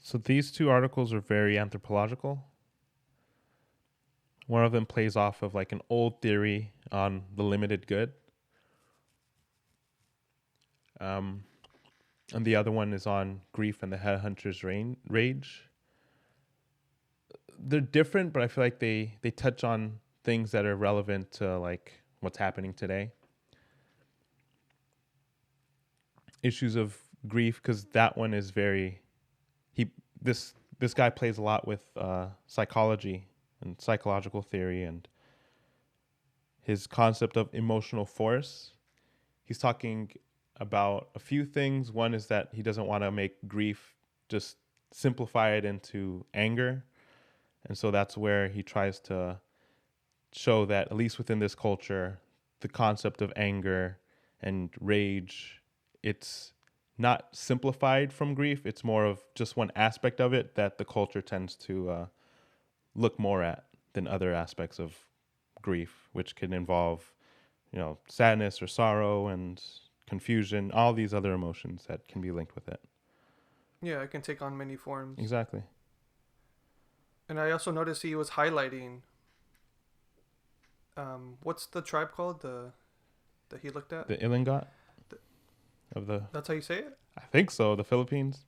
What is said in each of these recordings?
So these two articles are very anthropological. One of them plays off of like an old theory on the limited good. And the other one is on grief and the headhunter's rage. They're different, but I feel like they touch on things that are relevant to like what's happening today. Issues of grief, because that one is very this guy plays a lot with psychology and psychological theory and his concept of emotional force. He's talking about a few things. One is that he doesn't want to make grief just simplify it into anger. And so that's where he tries to show that, at least within this culture, the concept of anger and rage, it's not simplified from grief. It's more of just one aspect of it that the culture tends to look more at than other aspects of grief, which can involve, sadness or sorrow and confusion, all these other emotions that can be linked with it. Yeah, it can take on many forms. Exactly. And I also noticed he was highlighting. What's the tribe called? That he looked at. The Ilongot of the. That's how you say it. I think so. The Philippines.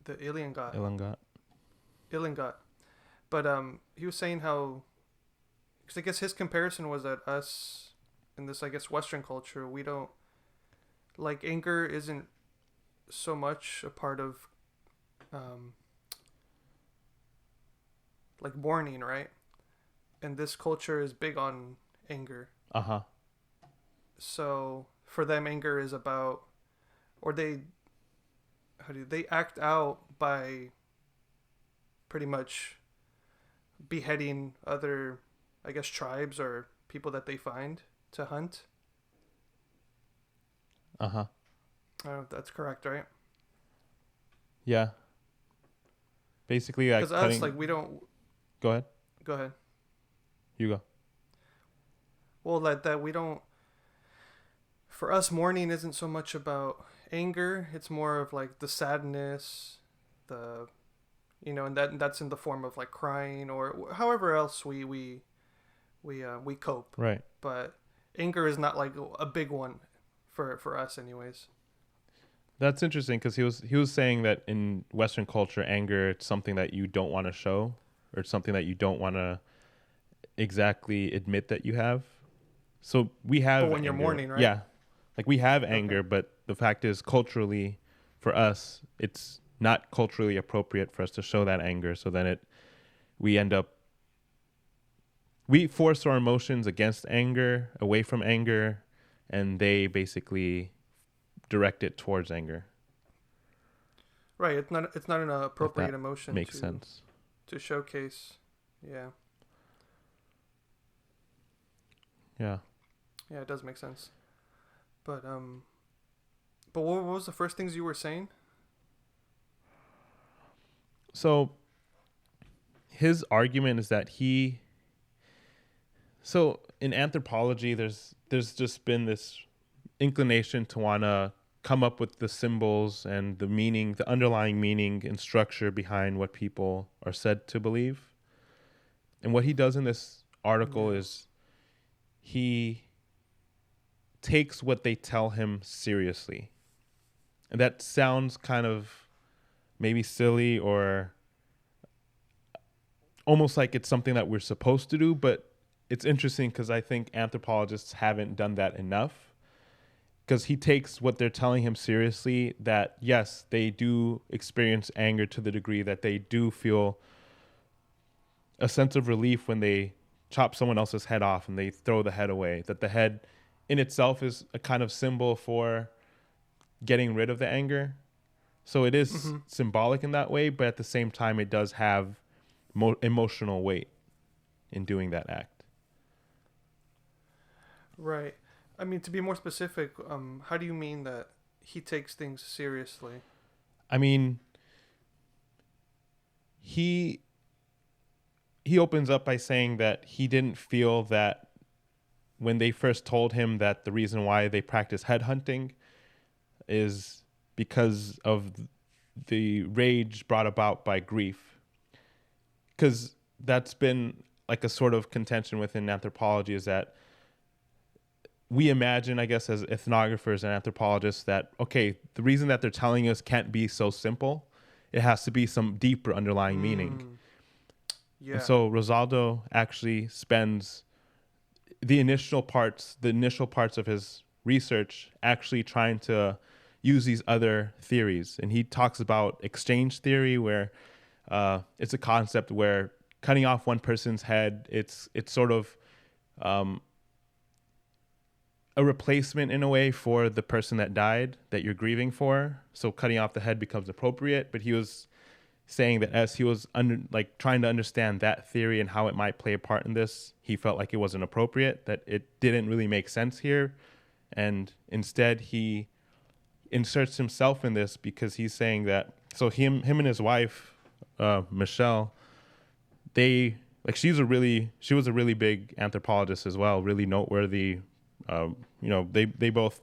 The Ilongot. Ilongot. But he was saying how, because I guess his comparison was that us in this, I guess, Western culture, we don't like anger isn't so much a part of like mourning, right? And this culture is big on anger. Uh-huh. So for them, anger is about, or they act out by pretty much beheading other, I guess, tribes or people that they find to hunt. Uh-huh. I don't know if that's correct, right? Yeah. Basically, like, because us, like, we don't. Go ahead. Go ahead. You go. Well, that we don't. For us, mourning isn't so much about anger. It's more of like the sadness, and that's in the form of like crying or however else we cope. Right. But anger is not like a big one for us, anyways. That's interesting because he was saying that in Western culture, anger, it's something that you don't want to show, or it's something that you don't want to exactly admit that you have. So we have. But when anger. you're mourning, right? Yeah, like we have anger, but the fact is, culturally, for us, it's not culturally appropriate for us to show that anger. So then we force our emotions against anger, away from anger, and they basically direct it towards anger. Right. It's not an appropriate emotion. Makes sense. To showcase. Yeah. Yeah. Yeah, it does make sense. But what was the first things you were saying? So his argument is that so in anthropology, there's just been this inclination to want to come up with the symbols and the meaning, the underlying meaning and structure behind what people are said to believe. And what he does in this article is he takes what they tell him seriously. And that sounds kind of maybe silly or almost like it's something that we're supposed to do, but it's interesting because I think anthropologists haven't done that enough. Because he takes what they're telling him seriously, that yes, they do experience anger to the degree that they do feel a sense of relief when they chop someone else's head off and they throw the head away. That the head in itself is a kind of symbol for getting rid of the anger. So it is symbolic in that way, but at the same time, it does have emotional weight in doing that act. Right. I mean, to be more specific, how do you mean that he takes things seriously? I mean, he opens up by saying that he didn't feel that when they first told him that the reason why they practice headhunting is because of the rage brought about by grief, because that's been like a sort of contention within anthropology, is that we imagine, I guess, as ethnographers and anthropologists, that, okay, the reason that they're telling us can't be so simple. It has to be some deeper underlying meaning. Yeah. And so Rosaldo actually spends the initial parts of his research actually trying to use these other theories. And he talks about exchange theory, where it's a concept where cutting off one person's head, it's sort of a replacement in a way for the person that died that you're grieving for. So cutting off the head becomes appropriate. But he was saying that as he was trying to understand that theory and how it might play a part in this, he felt like it wasn't appropriate, that it didn't really make sense here. And instead he inserts himself in this, because he's saying that, so him and his wife, Michelle, she was a really big anthropologist as well, really noteworthy. They both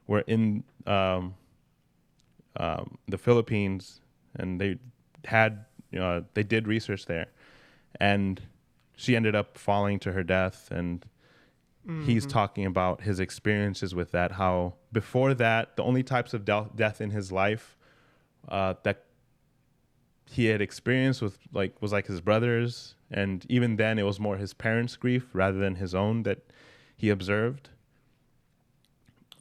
were in the Philippines, and they did research there, and she ended up falling to her death. And he's talking about his experiences with that, how before that, the only types of death in his life that he had experienced was like his brother's, and even then it was more his parents' grief rather than his own that he observed.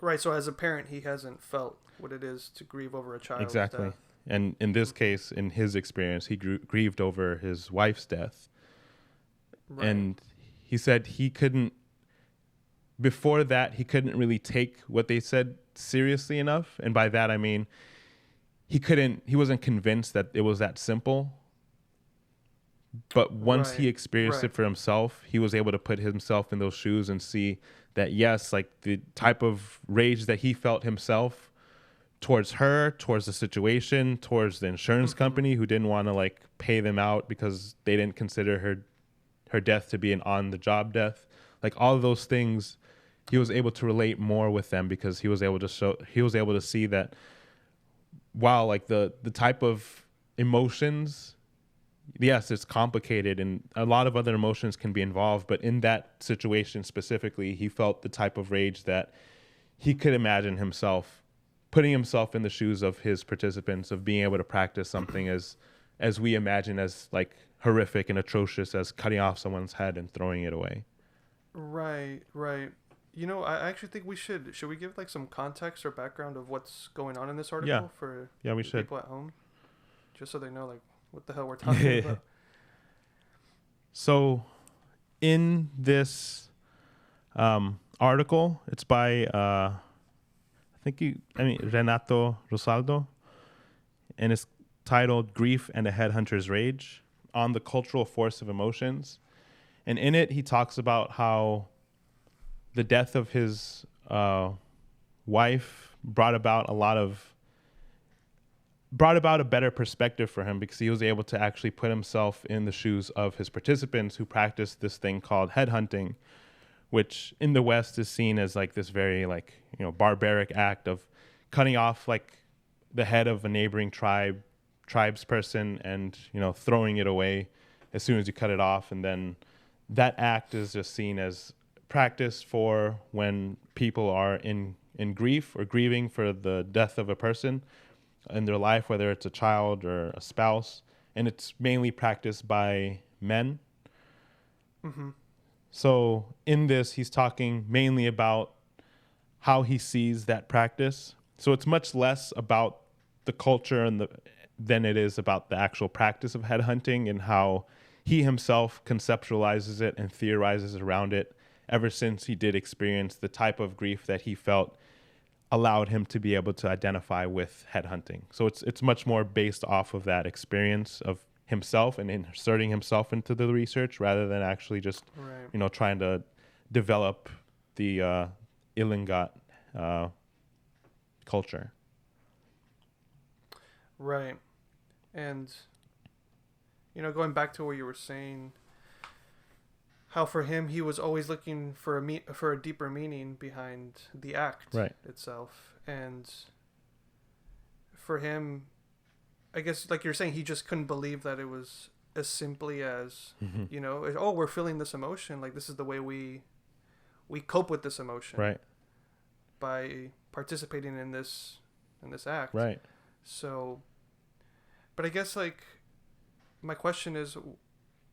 Right, so as a parent, he hasn't felt what it is to grieve over a child's Exactly. death. And in this case, in his experience, he grieved over his wife's death. Right. And he said before that, he couldn't really take what they said seriously enough. And by that, I mean, he wasn't convinced that it was that simple. But once he experienced it for himself, he was able to put himself in those shoes and see that, yes, like the type of rage that he felt himself towards her, towards the situation, towards the insurance company who didn't want to pay them out because they didn't consider her death to be an on-the-job death. Like all of those things, he was able to relate more with them, because he was able to see that, wow, like the type of emotions, yes, it's complicated and a lot of other emotions can be involved, but in that situation specifically, he felt the type of rage that he could imagine himself putting himself in the shoes of his participants, of being able to practice something as we imagine as horrific and atrocious as cutting off someone's head and throwing it away. Right. I actually think should we give some context or background of what's going on in this article for we should. people at home, just so they know what the hell we're talking about. So in this article, it's by Renato Rosaldo, and it's titled Grief and a Headhunter's Rage on the Cultural Force of Emotions. And in it, he talks about how the death of his wife brought about a better perspective for him, because he was able to actually put himself in the shoes of his participants who practiced this thing called headhunting, which in the West is seen as this very barbaric act of cutting off the head of a neighboring tribesperson and throwing it away as soon as you cut it off. And then that act is just seen as practice for when people are in grief or grieving for the death of a person in their life, whether it's a child or a spouse, and it's mainly practiced by men. Mm-hmm. So in this, he's talking mainly about how he sees that practice. So it's much less about the culture than it is about the actual practice of headhunting, and how he himself conceptualizes it and theorizes around it ever since he did experience the type of grief that he felt allowed him to be able to identify with headhunting. So it's much more based off of that experience of himself and inserting himself into the research, rather than actually just trying to develop the Ilongot culture. Right. And going back to what you were saying, how for him he was always looking for a deeper meaning behind the act itself, and for him I guess like you're saying, he just couldn't believe that it was as simply as, Hmm. oh, we're feeling this emotion. Like this is the way we cope with this emotion Right. by participating in this act. Right. So, but I guess like my question is,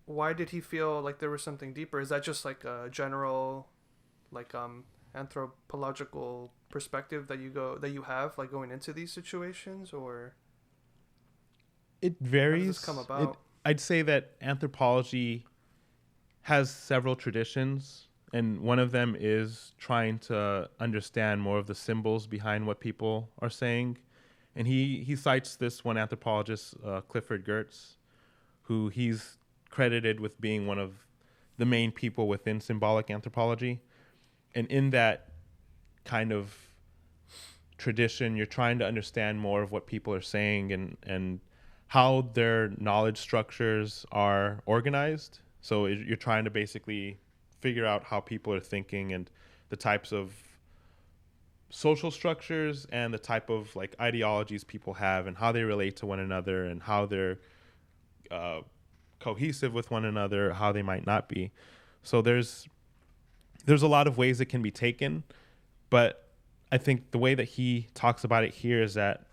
why did he feel like there was something deeper? Is that just like a general, like anthropological perspective that you have like going into these situations, or It how does this varies. come about? I'd say that anthropology has several traditions, and one of them is trying to understand more of the symbols behind what people are saying. And he cites this one anthropologist, Clifford Geertz, who he's credited with being one of the main people within symbolic anthropology. And in that kind of tradition, you're trying to understand more of what people are saying and how their knowledge structures are organized. So you're trying to basically figure out how people are thinking and the types of social structures and the type of like ideologies people have and how they relate to one another and how they're uh, cohesive with one another, how they might not be. So there's a lot of ways it can be taken, but I think the way that he talks about it here is that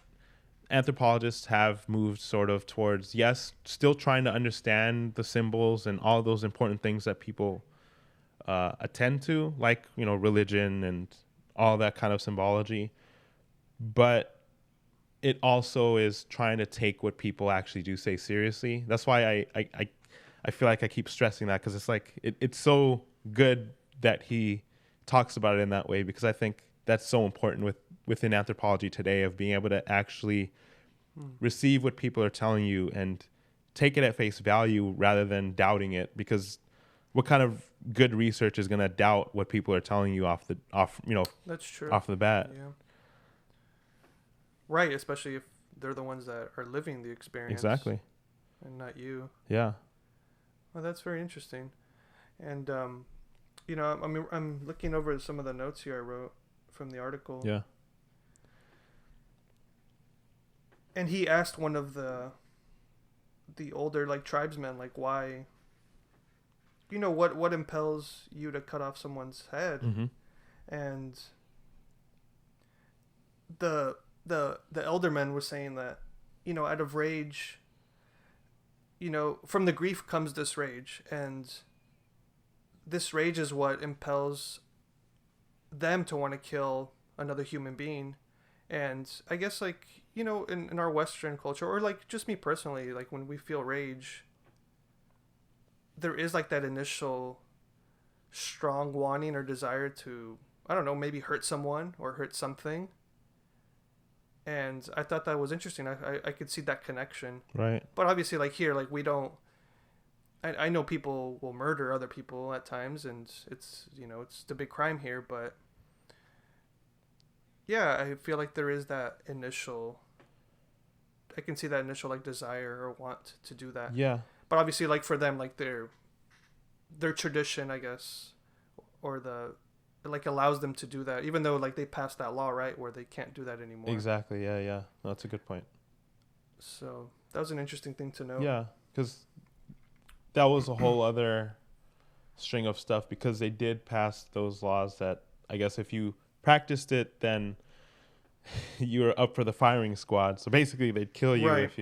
anthropologists have moved sort of towards, yes, still trying to understand the symbols and all those important things that people attend to, like, religion and all that kind of symbology. But it also is trying to take what people actually do say seriously. That's why I feel like I keep stressing that, because it's like it's so good that he talks about it in that way, because I think that's so important within anthropology today, of being able to actually receive what people are telling you and take it at face value rather than doubting it, because what kind of good research is going to doubt what people are telling you off That's true. off the bat? Yeah. Right, especially if they're the ones that are living the experience. Exactly. And not you. Yeah. Well, that's very interesting. And I mean, I'm looking over some of the notes here I wrote from the article. Yeah. And he asked one of the older like tribesmen, like, why, what impels you to cut off someone's head? Mm-hmm. And the elderman was saying that, out of rage, from the grief comes this rage, and this rage is what impels them to want to kill another human being. And I guess, like, in our Western culture, or like just me personally, like when we feel rage, there is like that initial strong wanting or desire to, I don't know, maybe hurt someone or hurt something. And I thought that was interesting. I could see that connection. Right. But obviously, like here, like we don't. I know people will murder other people at times, and it's it's the big crime here. But yeah, I feel like there is that initial. I can see that initial like desire or want to do that. Yeah. But obviously, like for them, like their tradition, I guess, or like allows them to do that, even though like they passed that law, right, where they can't do that anymore. Exactly. Yeah. Yeah. No, that's a good point. So that was an interesting thing to know. Yeah, because that was a whole other string of stuff, because they did pass those laws that I guess if you practiced it, then you were up for the firing squad. So basically, they'd kill you Right. if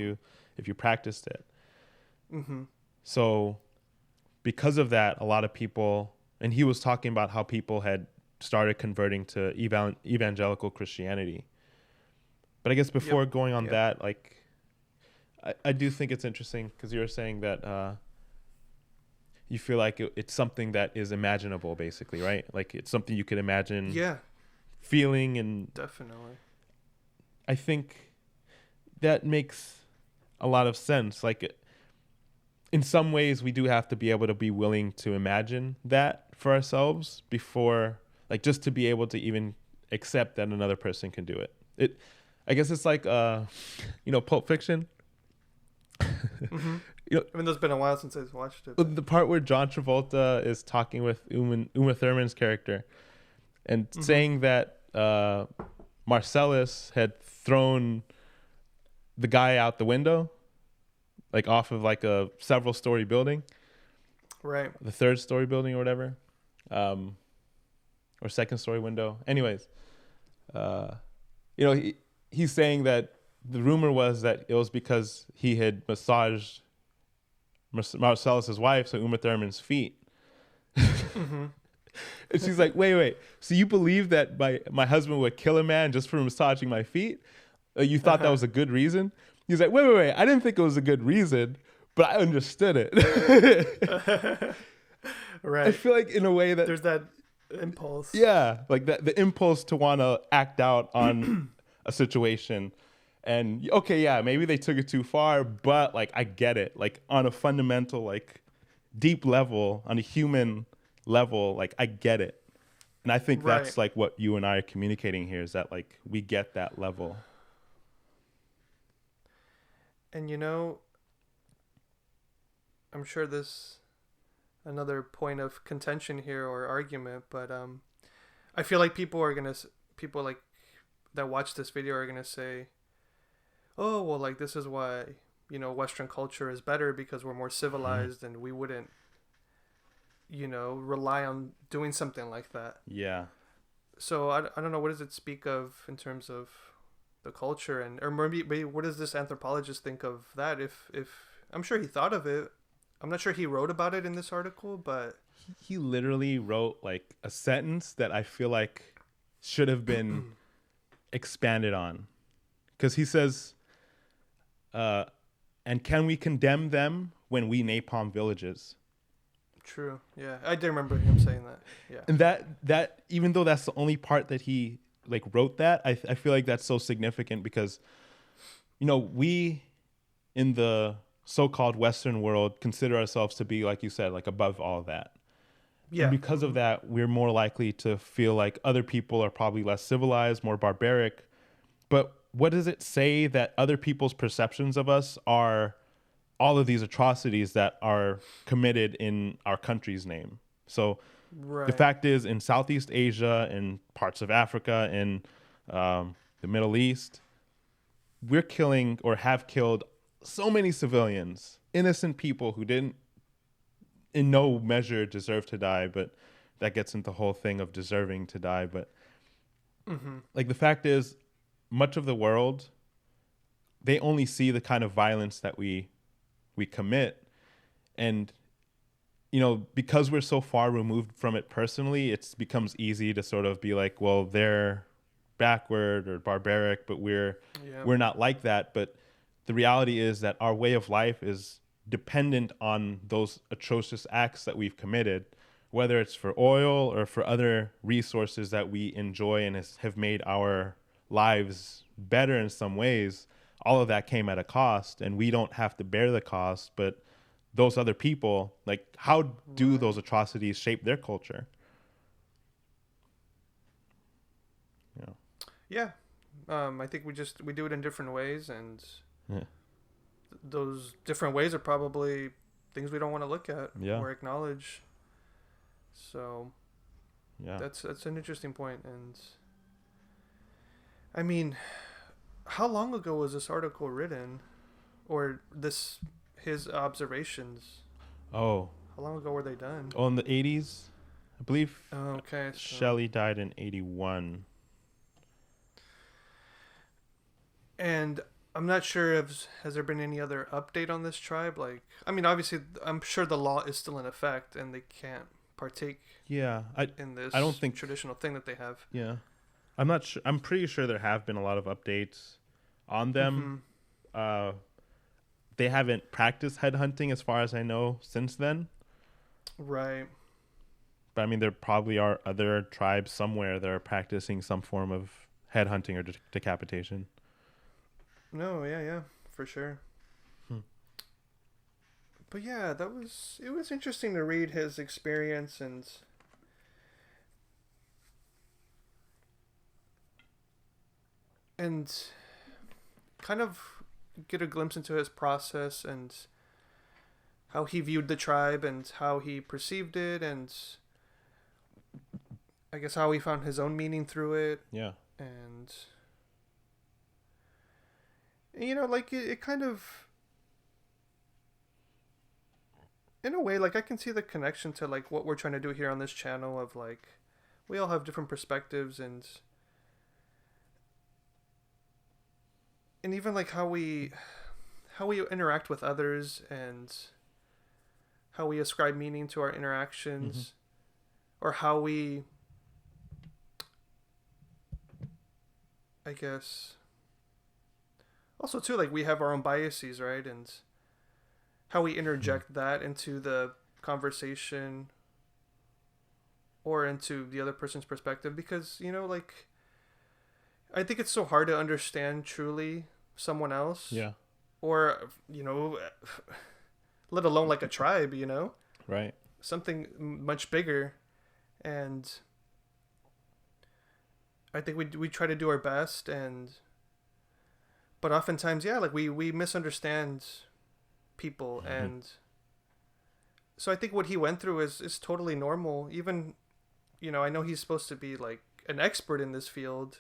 you practiced it. Mm-hmm. So because of that, a lot of people, and he was talking about how people had started converting to evangelical Christianity. But I guess before going on that, like, I do think it's interesting, because you were saying that you feel like it's something that is imaginable, basically, right? Like it's something you could imagine feeling. And Definitely. I think that makes a lot of sense. Like, in some ways, we do have to be able to be willing to imagine that for ourselves before, like, just to be able to even accept that another person can do it. I guess it's like, Pulp Fiction. Mm-hmm. I mean, there's been a while since I've watched it. The part where John Travolta is talking with Uma Thurman's character and saying that Marcellus had thrown the guy out the window, like off of like a several story building, Right. the third story building or whatever, or second story window. Anyways, he's saying that the rumor was that it was because he had massaged Marcellus's wife, so Uma Thurman's feet. Mm-hmm. And she's like, wait. So you believe that my husband would kill a man just for massaging my feet? You thought that was a good reason? He's like, wait. I didn't think it was a good reason, but I understood it. Right. I feel like in a way that there's that impulse. yeah, like that the impulse to want to act out on a situation. And okay, yeah, maybe they took it too far, but like I get it. Like on a fundamental, like deep level, on a human level, like I get it. And I think that's like what you and I are communicating here, is that like we get that level. And I'm sure this another point of contention here or argument, but I feel like people like that watch this video are gonna say, oh well, like this is why Western culture is better because we're more civilized and we wouldn't rely on doing something like that. Yeah. So I don't know, what does it speak of in terms of the culture, or maybe what does this anthropologist think of that? If I'm sure he thought of it. I'm not sure he wrote about it in this article, but he literally wrote like a sentence that I feel like should have been expanded on, because he says, and can we condemn them when we napalm villages? True. Yeah, I do remember him saying that. Yeah. And that even though that's the only part that he like wrote that, I feel like that's so significant because, we in the so-called Western world consider ourselves to be, like you said, like above all that. Yeah. And because of that, we're more likely to feel like other people are probably less civilized, more barbaric. But what does it say that other people's perceptions of us are all of these atrocities that are committed in our country's name? So the fact is, in Southeast Asia, in parts of Africa, in the Middle East, we're killing or have killed so many civilians, innocent people who didn't in no measure deserve to die, but that gets into the whole thing of deserving to die. But like the fact is, much of the world, they only see the kind of violence that we commit. And, because we're so far removed from it personally, it becomes easy to sort of be like, well, they're backward or barbaric, but we're not like that. But the reality is that our way of life is dependent on those atrocious acts that we've committed, whether it's for oil or for other resources that we enjoy and have made our lives better in some ways. All of that came at a cost, and we don't have to bear the cost, but those other people, like, how do those atrocities shape their culture? Yeah. I think we do it in different ways, and those different ways are probably things we don't want to look at or acknowledge. So that's an interesting point. And I mean, how long ago was this article written, or his observations? Oh, how long ago were they done? Oh, in the 80s, I believe. Oh, okay. Shelley died in 81. And I'm not sure has there been any other update on this tribe? Like, I mean, obviously, I'm sure the law is still in effect, and they can't partake. In this, I don't think traditional thing that they have. Yeah, I'm not sure. I'm pretty sure there have been a lot of updates on them. They haven't practiced headhunting, as far as I know, since then. Right. But I mean, there probably are other tribes somewhere that are practicing some form of headhunting or decapitation. No, yeah, for sure. But yeah, it was interesting to read his experience and kind of get a glimpse into his process and how he viewed the tribe and how he perceived it, and I guess how he found his own meaning through it. Yeah. And like it kind of, in a way, like I can see the connection to like what we're trying to do here on this channel of like we all have different perspectives and even like how we interact with others and how we ascribe meaning to our interactions, or how we, I guess, also too, like we have our own biases, right? And how we interject that into the conversation or into the other person's perspective, because like I think it's so hard to understand truly someone else, Yeah. or let alone like a tribe, Right. something much bigger. And I think we try to do our best, but oftentimes, yeah, like we misunderstand people. And so I think what he went through is totally normal. Even I know he's supposed to be like an expert in this field.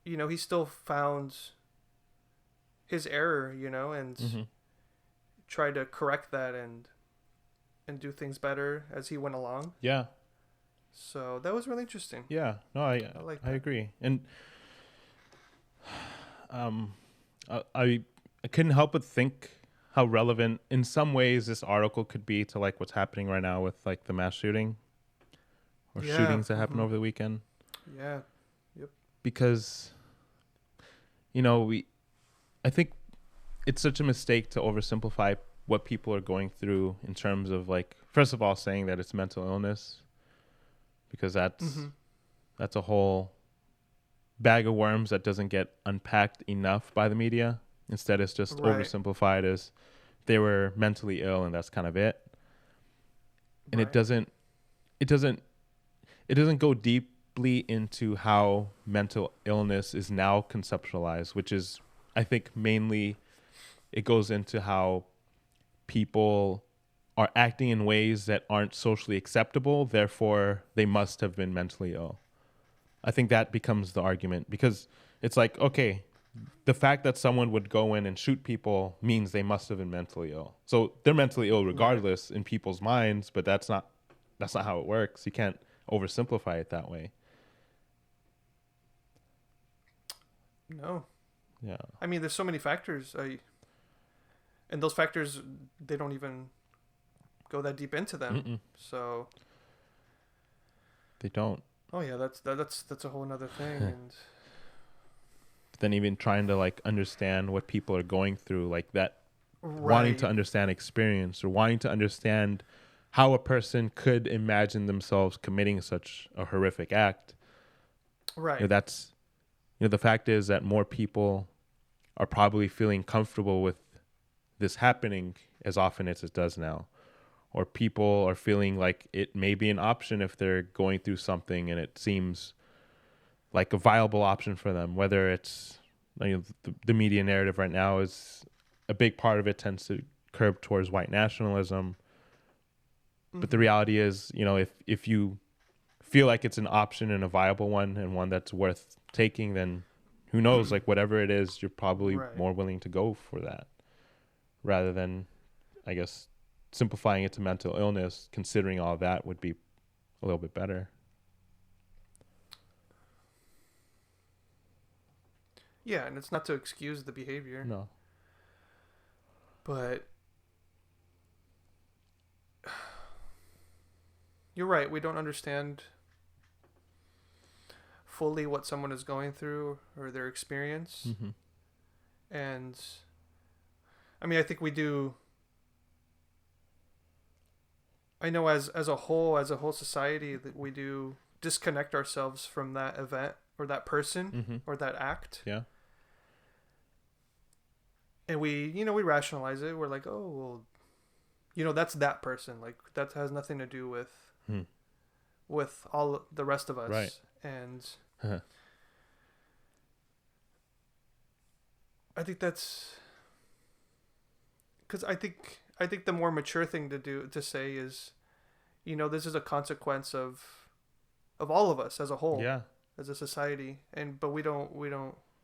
He still found his error, and tried to correct that and do things better as he went along. Yeah. So that was really interesting. Yeah. No, I like that. I agree. And I couldn't help but think how relevant in some ways this article could be to like what's happening right now with like the mass shooting or shootings that happened over the weekend. Yeah. Yep. Because I think it's such a mistake to oversimplify what people are going through in terms of like, first of all, saying that it's mental illness, because that's a whole bag of worms that doesn't get unpacked enough by the media. Instead, it's just oversimplified as they were mentally ill and that's kind of it. And it doesn't go deeply into how mental illness is now conceptualized, which is, I think, mainly it goes into how people are acting in ways that aren't socially acceptable, therefore they must have been mentally ill. I think that becomes the argument, because it's like, okay, the fact that someone would go in and shoot people means they must have been mentally ill. So they're mentally ill regardless in people's minds, but that's not how it works. You can't oversimplify it that way. No. Yeah. I mean, there's so many factors. And those factors, they don't even go that deep into them. So they don't. Oh yeah, that's a whole nother thing. And then even trying to like understand what people are going through, like that, wanting to understand experience or wanting to understand how a person could imagine themselves committing such a horrific act. Right. That's, the fact is that more people are probably feeling comfortable with this happening as often as it does now. Or people are feeling like it may be an option if they're going through something and it seems like a viable option for them. Whether it's, the media narrative right now is a big part of it tends to curb towards white nationalism. But the reality is, if you feel like it's an option and a viable one and one that's worth taking, then who knows, like whatever it is, you're probably more willing to go for that rather than, I guess, simplifying it to mental illness. Considering all that would be a little bit better. Yeah, and it's not to excuse the behavior. No. But you're right, we don't understand fully what someone is going through or their experience. And I mean, I think we do. I know as a whole society, that we do disconnect ourselves from that event or that person or that act. Yeah. And we rationalize it. We're like, oh, well, that's that person. Like that has nothing to do with all the rest of us. Right. And I think that's because I think the more mature thing to say is, this is a consequence of all of us as a whole, yeah, as a society, but we don't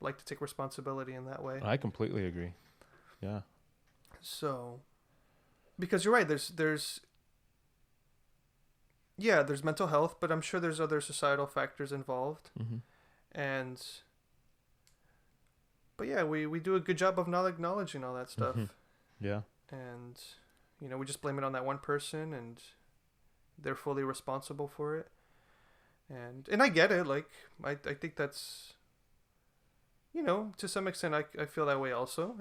like to take responsibility in that way. I completely agree. Yeah. So, because you're right, there's yeah, there's mental health, but I'm sure there's other societal factors involved. Mm-hmm. And but yeah, we do a good job of not acknowledging all that stuff. Mm-hmm. Yeah. And we just blame it on that one person, and they're fully responsible for it. And I get it. Like I think that's to some extent I feel that way also.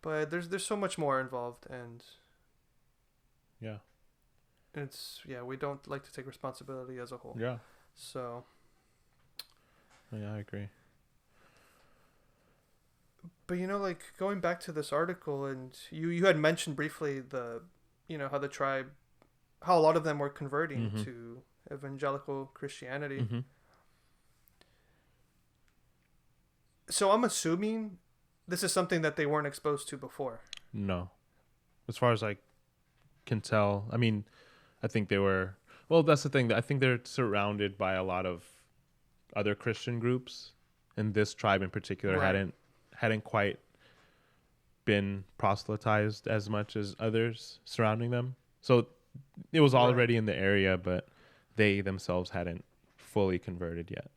But there's so much more involved, and Yeah. we don't like to take responsibility as a whole. Yeah. So Yeah, I agree. but like going back to this article, and you had mentioned briefly the how a lot of them were converting Mm-hmm. to evangelical Christianity. Mm-hmm. So I'm assuming this is something that they weren't exposed to before. No. As far as I can tell, I mean, I think they were. Well, that's the thing. I think they're surrounded by a lot of other Christian groups, and this tribe in particular Right. hadn't quite been proselytized as much as others surrounding them. So it was Right. already in the area, but they themselves hadn't fully converted yet.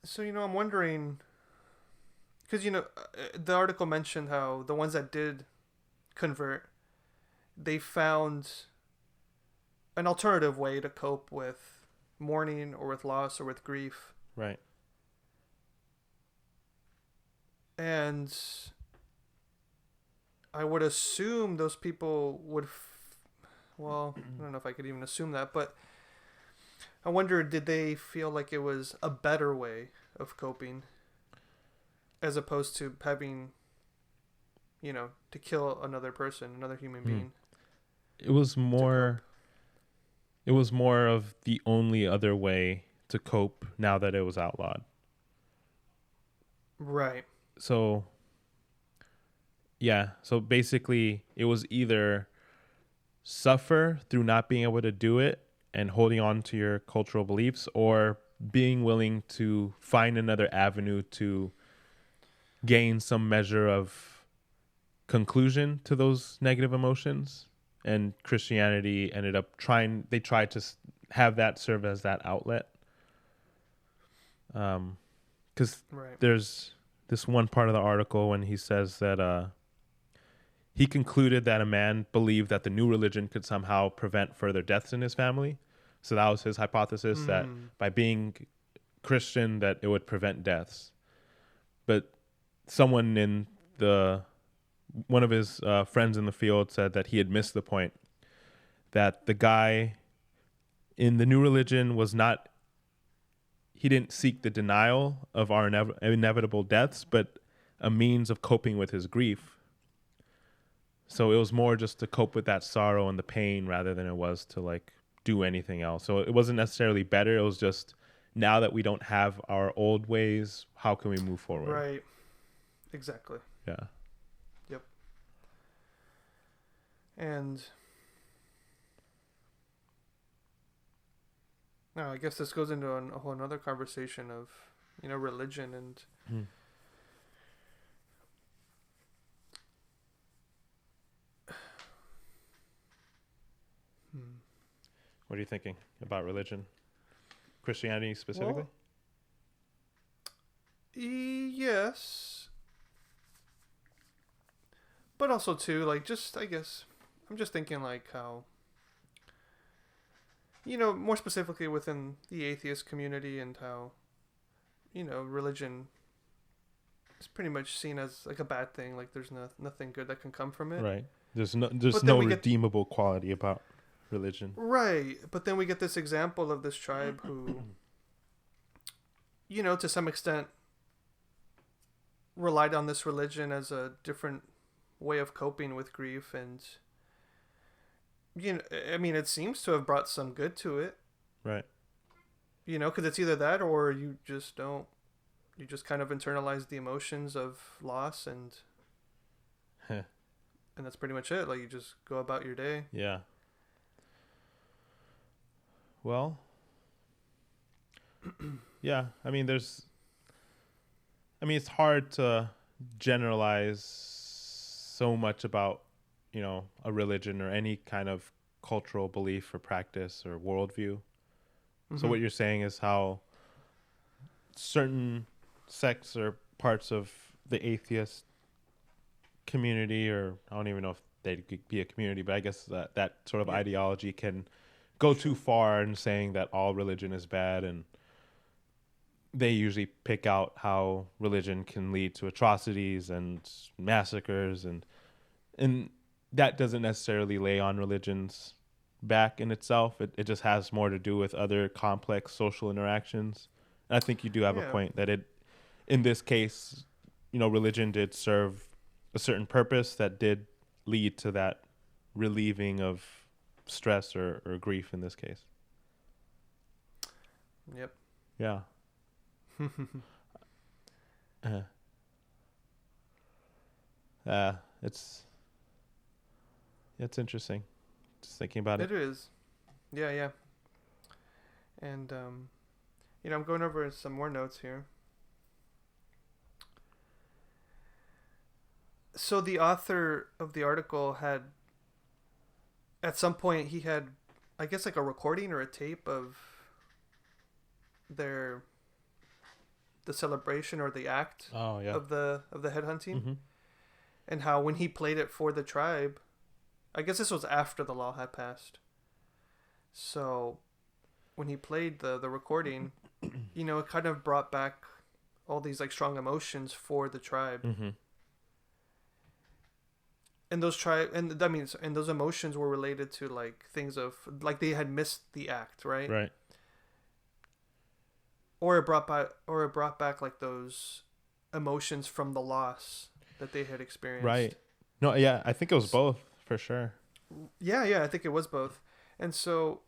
So I'm wondering, because the article mentioned how the ones that did convert, they found an alternative way to cope with mourning or with loss or with grief. Right. And I would assume those people would well, I don't know if I could even assume that, but I wonder, did they feel like it was a better way of coping as opposed to having to kill another person, another human being? It was more of the only other way to cope now that it was outlawed. Right. So basically it was either suffer through not being able to do it and holding on to your cultural beliefs, or being willing to find another avenue to gain some measure of conclusion to those negative emotions. And Christianity ended up they tried to have that serve as that outlet. Because Right. there's this one part of the article when he says that he concluded that a man believed that the new religion could somehow prevent further deaths in his family. So that was his hypothesis, that by being Christian that it would prevent deaths. But someone in one of his friends in the field said that he had missed the point, that the guy in the new religion he didn't seek the denial of our inevitable deaths, but a means of coping with his grief. So it was more just to cope with that sorrow and the pain rather than it was to do anything else. So it wasn't necessarily better. It was just, now that we don't have our old ways, how can we move forward? Right. Exactly. Yeah. Yep. And no, I guess this goes into a whole another conversation of religion and What are you thinking about religion? Christianity specifically? Yes. But also too, I guess I'm just thinking how more specifically within the atheist community, and how religion is pretty much seen as a bad thing, there's nothing good that can come from it. Right. There's no redeemable quality about religion. Right. But then we get this example of this tribe who to some extent relied on this religion as a different way of coping with grief, and I mean, it seems to have brought some good to it. Right. Because it's either that, or you just kind of internalize the emotions of loss, and and that's pretty much it. You just go about your day. Yeah. Well, Yeah, I mean, it's hard to generalize so much about, a religion or any kind of cultural belief or practice or worldview. So Mm-hmm. what you're saying is how certain sects or parts of the atheist community, or I don't even know if they'd be a community, but I guess that sort of Yeah. ideology can go too Sure. far in saying that all religion is bad, and they usually pick out how religion can lead to atrocities and massacres, and that doesn't necessarily lay on religion's back in itself. It just has more to do with other complex social interactions. And I think you do have a Yeah. point that in this case, religion did serve a certain purpose that did lead to that relieving of stress or grief in this case. Yep. Yeah. Uh, uh, it's it's interesting. Just thinking about it. It is. Yeah, yeah. And I'm going over some more notes here. So the author of the article had, at some point, he had, I guess, like a recording or a tape of their the celebration or the act Oh yeah. of the headhunting, Mm-hmm. and how when he played it for the tribe, I guess this was after the law had passed. So when he played the recording, it kind of brought back all these like strong emotions for the tribe. Mm-hmm. And those tribe and that means and those emotions were related to like things of like they had missed the act, right? Right. Or it brought back like those emotions from the loss that they had experienced. Right. No, yeah, I think it was both for sure. Yeah, yeah, I think it was both. And so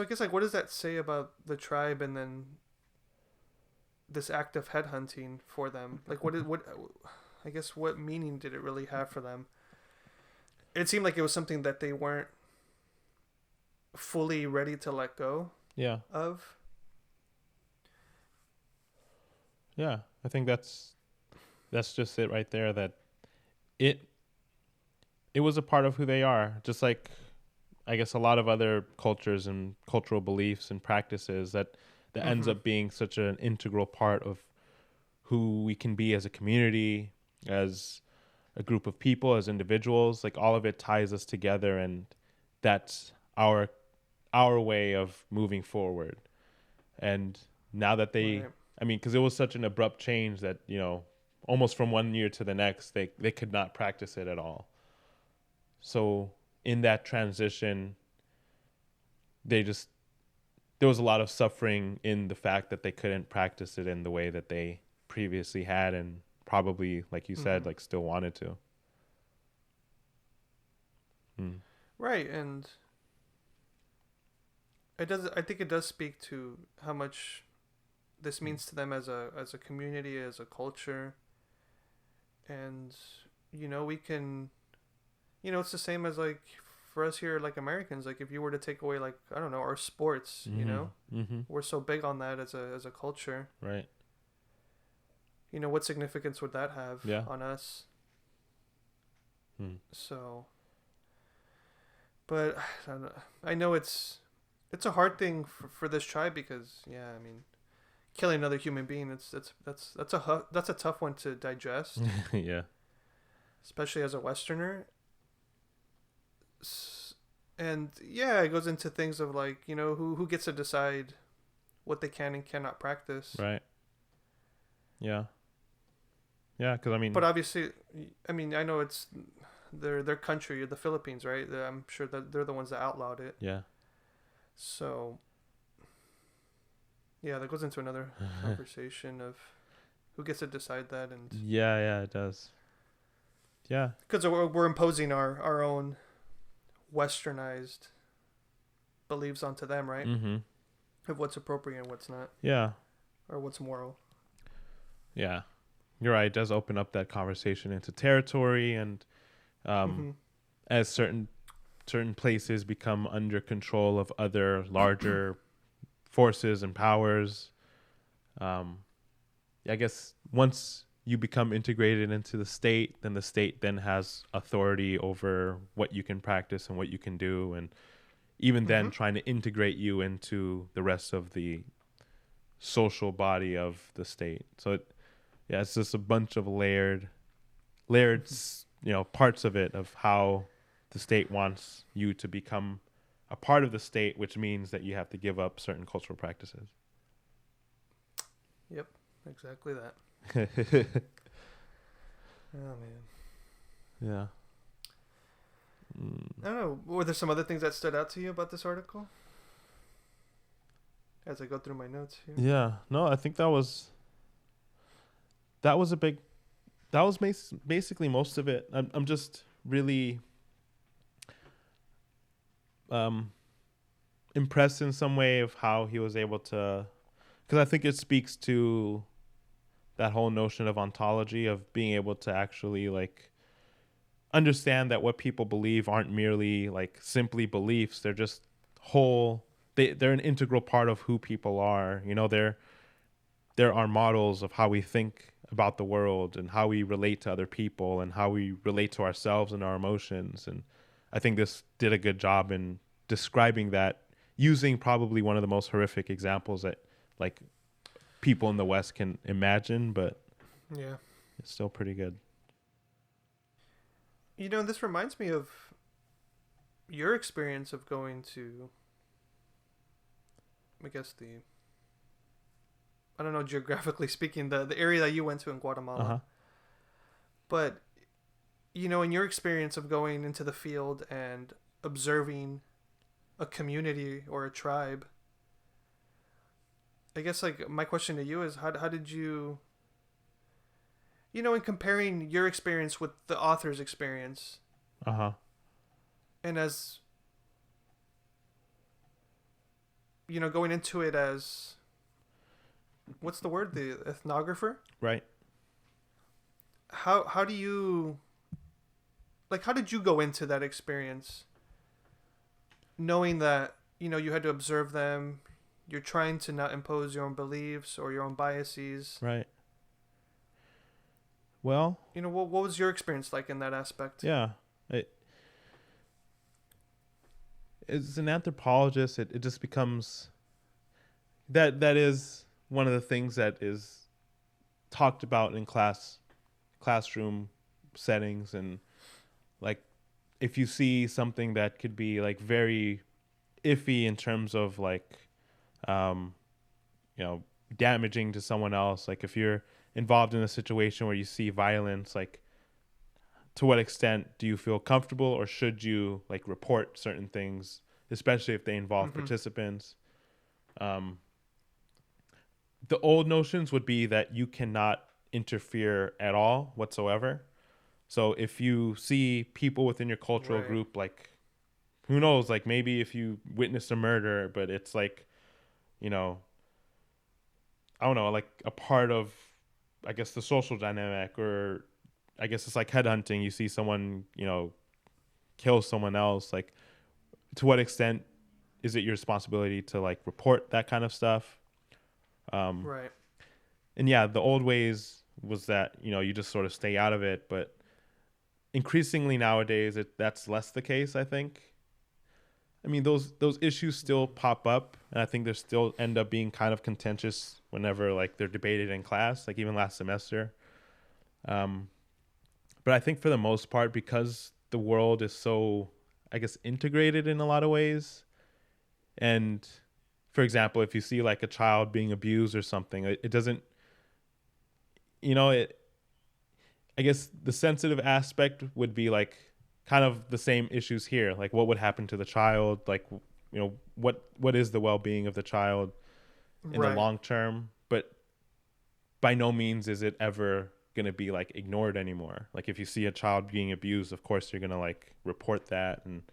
I guess like what does that say about the tribe and then this act of headhunting for them? Like what I guess what meaning did it really have for them? It seemed like it was something that they weren't fully ready to let go Yeah. of. Yeah. I think that's just it right there, that it it was a part of who they are, just like I guess a lot of other cultures and cultural beliefs and practices that ends Mm-hmm. up being such an integral part of who we can be as a community, as a group of people, as individuals. Like all of it ties us together, and that's our way of moving forward. And now that Right. because it was such an abrupt change that, almost from one year to the next, they could not practice it at all. So in that transition, they just, there was a lot of suffering in the fact that they couldn't practice it in the way that they previously had, and probably, like you Mm-hmm. said, like still wanted to. Mm. Right, and it does. I think it does speak to how much this means to them as a community, as a culture, and we can, it's the same as like for us here, like Americans. Like if you were to take away like I don't know our sports, Mm-hmm. Mm-hmm. we're so big on that as a culture. Right. What significance would that have Yeah. on us? Mm. So, but I don't know. I know it's a hard thing for this tribe because yeah, I mean, killing another human being, that's a tough one to digest, Yeah. especially as a Westerner. And yeah, it goes into things of like who gets to decide what they can and cannot practice. Right. Yeah. Yeah. Because But obviously, I mean, I know it's their country, the Philippines, right? I'm sure that they're the ones that outlawed it. yeah. So yeah, that goes into another conversation of who gets to decide that, and Yeah. Yeah. It does. Yeah. because we're imposing our own westernized beliefs onto them, right? Mm-hmm. Of what's appropriate and what's not, Yeah. or what's moral. Yeah. You're right. It does open up that conversation into territory, and um, Mm-hmm. as certain places become under control of other larger forces and powers. Um, I guess once you become integrated into the state, then the state then has authority over what you can practice and what you can do, and even Mm-hmm. then trying to integrate you into the rest of the social body of the state. So it's just a bunch of layered, parts of it of how the state wants you to become a part of the state, which means that you have to give up certain cultural practices. Yep, exactly that. Oh man. Yeah. I don't know. Were there some other things that stood out to you about this article? As I go through my notes here. Yeah. No, I think that was a big, that was basically most of it. I'm just really impressed in some way of how he was able to, because I think it speaks to that whole notion of ontology, of being able to actually like understand that what people believe aren't merely like simply beliefs. They're just they're an integral part of who people are. There are models of how we think about the world and how we relate to other people and how we relate to ourselves and our emotions. And I think this did a good job in describing that, using probably one of the most horrific examples that like people in the West can imagine, but Yeah. it's still pretty good. This reminds me of your experience of going to, I guess I don't know, geographically speaking, the area that you went to in Guatemala. Uh-huh. But, in your experience of going into the field and observing a community or a tribe, I guess like my question to you is how did you, in comparing your experience with the author's experience, Uh-huh. and as, going into it as, what's the word, the ethnographer? Right. How do you, like, how did you go into that experience knowing that, you had to observe them, you're trying to not impose your own beliefs or your own biases? Right. Well, What was your experience like in that aspect? yeah. As an anthropologist, it just becomes that is one of the things that is talked about in classroom settings. And like if you see something that could be like very iffy in terms of like um damaging to someone else, like if you're involved in a situation where you see violence, like to what extent do you feel comfortable, or should you like report certain things, especially if they involve Mm-hmm. participants? The old notions would be that you cannot interfere at all whatsoever. So if you see people within your cultural Right. group, like who knows, like maybe if you witness a murder, but it's like, I don't know, like a part of, I guess, the social dynamic, or I guess it's like headhunting. You see someone, kill someone else. Like, to what extent is it your responsibility to like report that kind of stuff? Right. And yeah, the old ways was that, you just sort of stay out of it. But increasingly nowadays, that's less the case, I think. I mean, those issues still pop up, and I think they still end up being kind of contentious whenever like they're debated in class, like even last semester. But I think for the most part, because the world is so, I guess, integrated in a lot of ways, and for example, if you see like a child being abused or something, it doesn't, it. I guess the sensitive aspect would be like kind of the same issues here, like what would happen to the child, like what is the well-being of the child in the Right. long term, but by no means is it ever going to be like ignored anymore. Like if you see a child being abused, of course you're going to like report that. And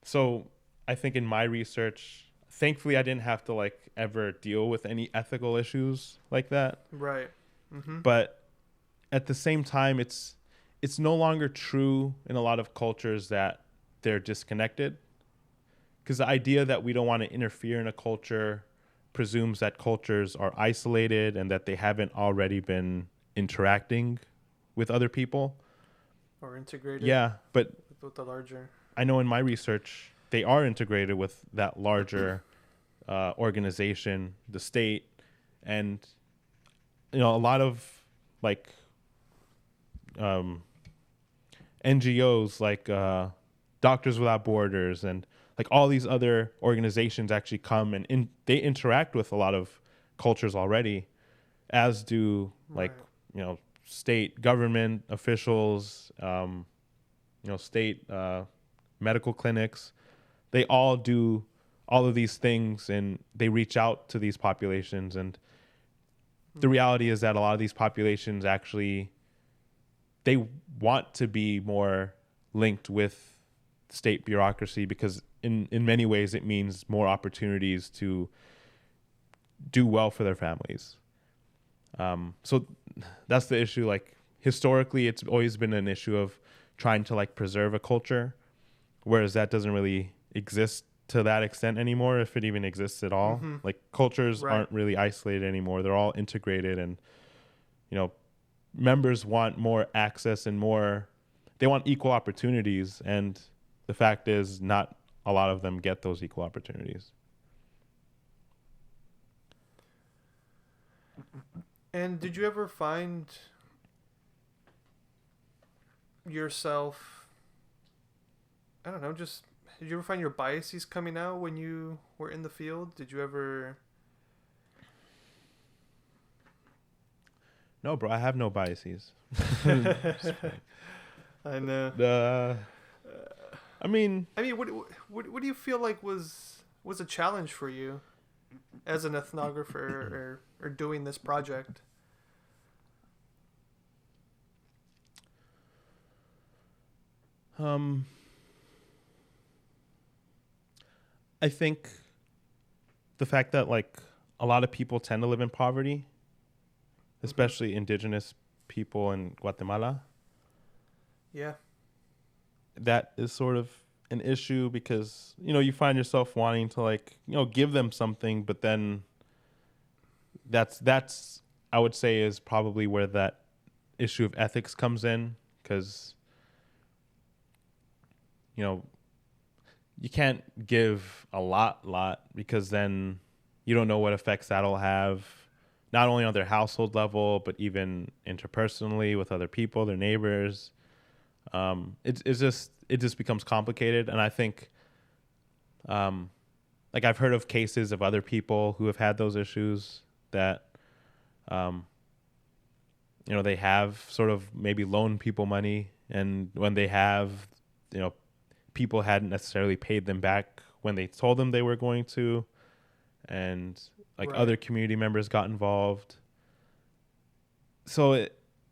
so I think in my research, thankfully I didn't have to like ever deal with any ethical issues like that. Right. Mm-hmm. But at the same time, it's no longer true in a lot of cultures that they're disconnected, because the idea that we don't want to interfere in a culture presumes that cultures are isolated and that they haven't already been interacting with other people or integrated. Yeah, but with the larger. I know in my research they are integrated with that larger organization, the state, and a lot of like NGOs like Doctors Without Borders and like all these other organizations actually come and they interact with a lot of cultures already, as do like state government officials, state medical clinics. They all do all of these things and they reach out to these populations. And the reality is that a lot of these populations actually, they want to be more linked with state bureaucracy because in many ways it means more opportunities to do well for their families. So that's the issue. Like historically, it's always been an issue of trying to like preserve a culture, whereas that doesn't really exist to that extent anymore, if it even exists at all. Like cultures aren't really isolated anymore. They're all integrated, and members want more access and they want equal opportunities, and the fact is not a lot of them get those equal opportunities. And did you ever find yourself, I don't know, did you ever find your biases coming out when you were in the field? Did you ever... No, bro, I have no biases. I know. I mean, what do you feel like was a challenge for you as an ethnographer or doing this project? I think the fact that like a lot of people tend to live in poverty, especially indigenous people in Guatemala. Yeah. That is sort of an issue because, you find yourself wanting to like, give them something, but then that's I would say is probably where that issue of ethics comes in, because, you can't give a lot because then you don't know what effects that'll have, not only on their household level, but even interpersonally with other people, their neighbors. It just becomes complicated. And I think, like I've heard of cases of other people who have had those issues that, they have sort of maybe loaned people money, and when they have, people hadn't necessarily paid them back when they told them they were going to, and like other community members got involved. So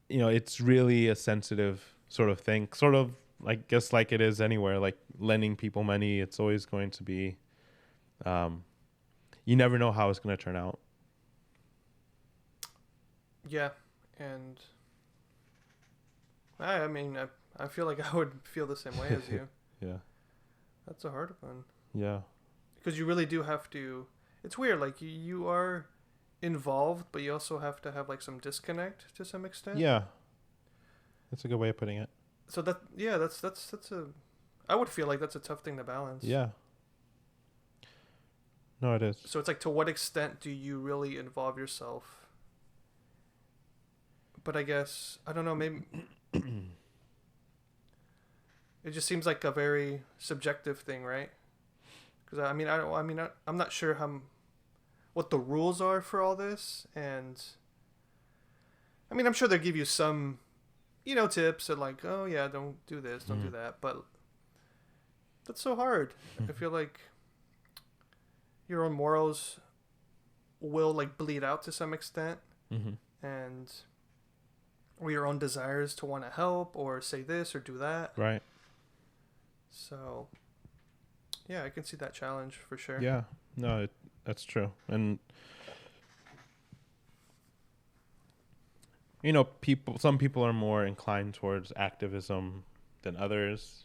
it's really a sensitive sort of thing, sort of I guess like it is anywhere, like lending people money. It's always going to be, you never know how it's going to turn out. Yeah. And I mean, I feel like I would feel the same way as you. Yeah. That's a hard one. Yeah. Because you really do have to, it's weird, like you are involved, but you also have to have like some disconnect to some extent. Yeah. That's a good way of putting it. So that's I would feel like that's a tough thing to balance. Yeah. No, it is. So it's like, to what extent do you really involve yourself? But I guess, I don't know, maybe it just seems like a very subjective thing, right? Because I'm not sure what the rules are for all this, and I mean, I'm sure they'll give you some, tips and like, oh yeah, don't do this, don't do that, but that's so hard. I feel like your own morals will like bleed out to some extent, and or your own desires to want to help or say this or do that. Right. So, yeah, I can see that challenge for sure. Yeah, no, that's true. And some people are more inclined towards activism than others.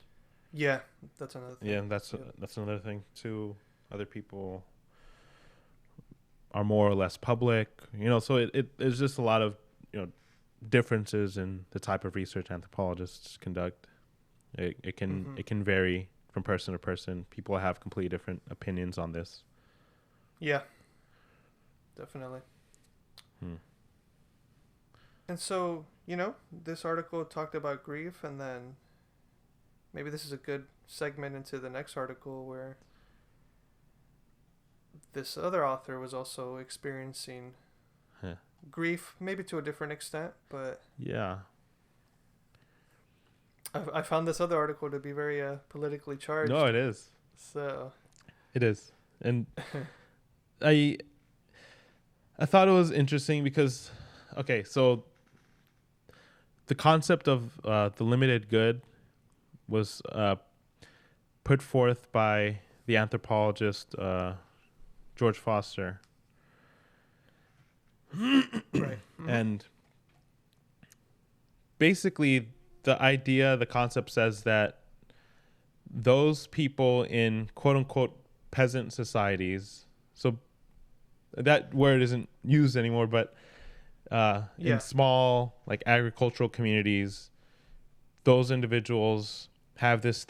Yeah, that's another thing. Yeah, and that's another thing too. Other people are more or less public. So it's just a lot of differences in the type of research anthropologists conduct. It can vary from person to person. People have completely different opinions on this. Yeah, definitely. And so, this article talked about grief, and then maybe this is a good segment into the next article where this other author was also experiencing grief, maybe to a different extent, but yeah, I found this other article to be very politically charged. no, it is. So It is, and I thought it was interesting because, okay, so the concept of the limited good was put forth by the anthropologist George Foster. Right. Mm-hmm. And basically the concept says that those people in quote unquote peasant societies, so that word isn't used anymore, but in small like agricultural communities, those individuals have this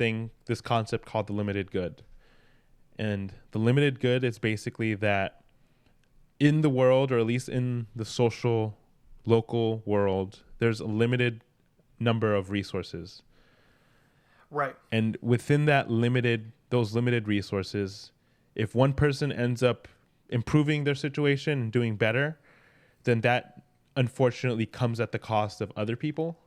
concept called the limited good. And the limited good is basically that in the world, or at least in the social local world, there's a limited number of resources. Right. And within those limited resources, if one person ends up improving their situation and doing better, then that unfortunately comes at the cost of other people.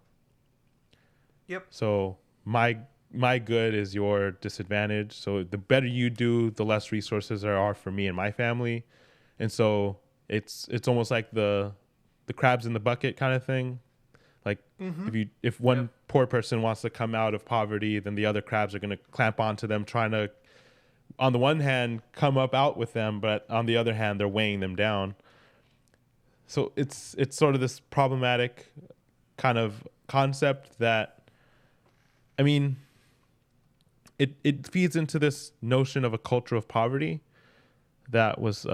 Yep. So my good is your disadvantage. So the better you do, the less resources there are for me and my family. And so it's almost like the crabs in the bucket kind of thing. Like if one poor person wants to come out of poverty, then the other crabs are going to clamp onto them, trying to, on the one hand, come up out with them, but on the other hand, they're weighing them down. So it's sort of this problematic kind of concept that, I mean, it feeds into this notion of a culture of poverty that was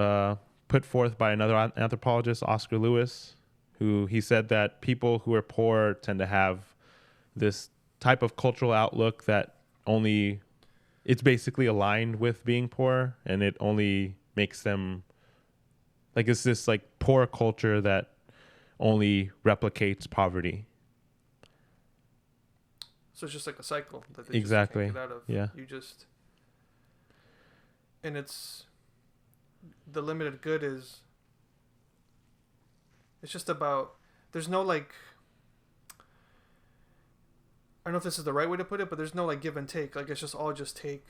put forth by another anthropologist, Oscar Lewis, who he said that people who are poor tend to have this type of cultural outlook that it's basically aligned with being poor, and it only makes them like, it's this like poor culture that only replicates poverty. So it's just like a cycle that they Exactly. just can't get out of. Yeah. And it's the limited good is, it's just about, there's no like, I don't know if this is the right way to put it, but there's no like give and take. Like it's just all just take.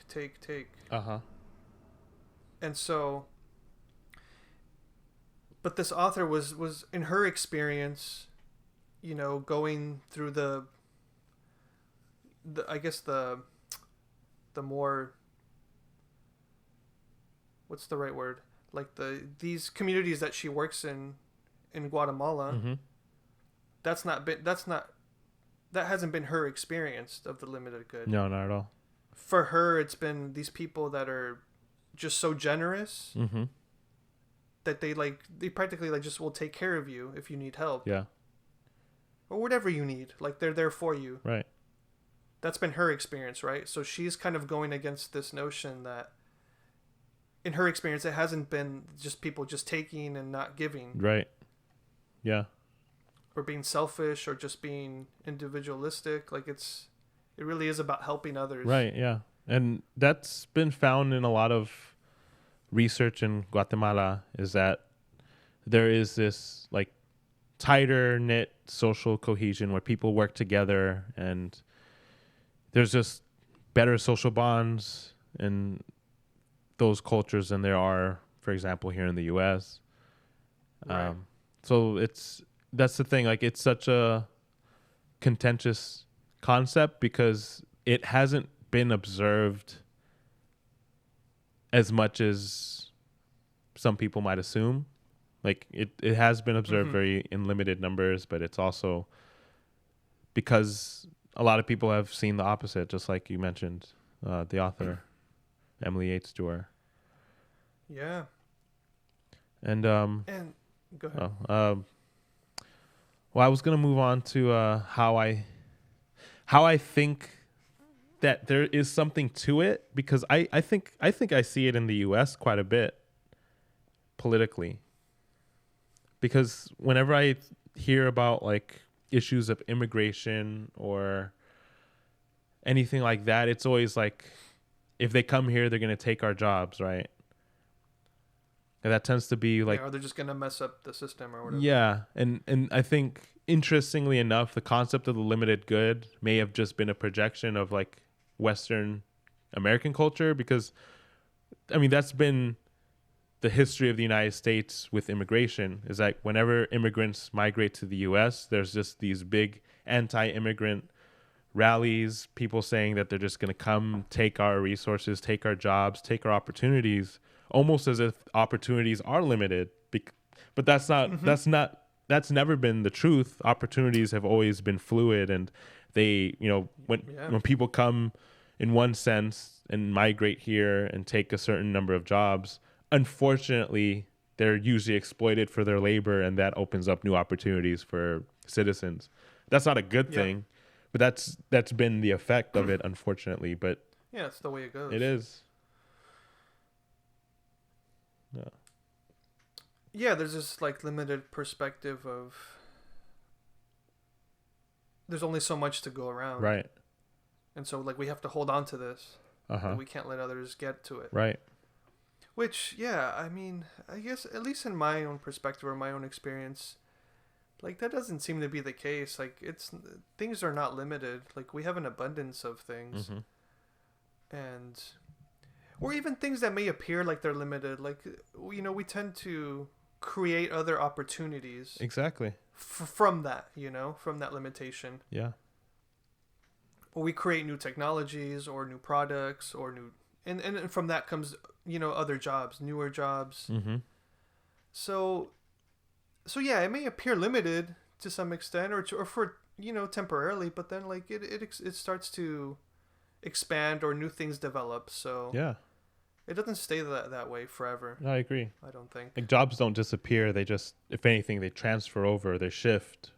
And so, but this author was in her experience, going through the I guess the more, what's the right word? Like these communities that she works in Guatemala, that hasn't been her experience of the limited good. No, not at all. For her, it's been these people that are just so generous that they practically like just will take care of you if you need help. Yeah. Or whatever you need. Like they're there for you. Right. That's been her experience, right? So she's kind of going against this notion that in her experience, it hasn't been just people just taking and not giving. Right. Yeah. Or being selfish or just being individualistic. Like it really is about helping others. Right. Yeah. And that's been found in a lot of research in Guatemala, is that there is this like tighter knit social cohesion where people work together, and there's just better social bonds in those cultures than there are, for example, here in the U.S. Right. So that's the thing. Like it's such a contentious concept because it hasn't been observed as much as some people might assume. Like it has been observed Mm-hmm. very in limited numbers, but it's also because a lot of people have seen the opposite, just like you mentioned, the author Emily Yates Stewart. Yeah. And And go ahead. well, I was gonna move on to how I think that there is something to it, because I think I see it in the US quite a bit politically, because whenever I hear about like issues of immigration or anything like that, it's always like if they come here they're going to take our jobs, right? And that tends to be Yeah, like, or they're just gonna mess up the system or whatever. yeah, and I think interestingly enough the concept of the limited good may have just been a projection of like Western American culture, because I mean that's been the history of the United States with immigration, is like whenever immigrants migrate to the US, there's just these big anti-immigrant rallies, people saying that they're just going to come take our resources, take our jobs, take our opportunities, almost as if opportunities are limited. But Mm-hmm. that's never been the truth. Opportunities have always been fluid, and they, Yeah. when people come in one sense and migrate here and take a certain number of jobs, unfortunately, they're usually exploited for their labor, and that opens up new opportunities for citizens. That's not a good Yeah. thing, but that's been the effect of it, unfortunately. But Yeah, it's the way it it goes. is. Yeah. Yeah, there's this like limited perspective of there's only so much to go around. Right. And so like we have to hold on to this. Uh Like huh. we can't let others get to it. Right. Which, yeah, I mean, I guess at least in my own perspective or my own experience, like that doesn't seem to be the case. Like it's things are not limited. Like we have an abundance of things, Mm-hmm. and or even things that may appear like they're limited. Like we tend to create other opportunities Exactly. from that, from that limitation. Yeah. Or we create new technologies or new products or new and from that comes other jobs, newer jobs. Mm-hmm. So yeah, it may appear limited to some extent or for temporarily, but then like it starts to expand or new things develop. So Yeah. it doesn't stay that way forever. I agree. I don't think. Like jobs don't disappear. They just, if anything, they transfer over, they shift.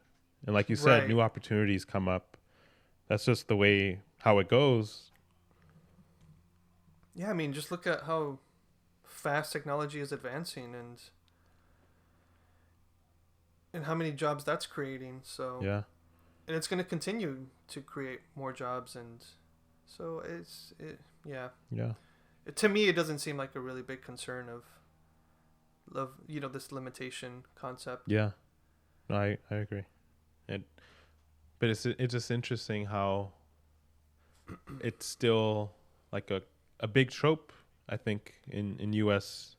And like you said, Right. new opportunities come up. That's just the way how it goes. Yeah, I mean, just look at how fast technology is advancing and how many jobs that's creating. So Yeah. and it's going to continue to create more jobs and so yeah. Yeah. To me, it doesn't seem like a really big concern of this limitation concept. Yeah. No, I agree. It, but it's just interesting how it's still like a big trope, I think, in US,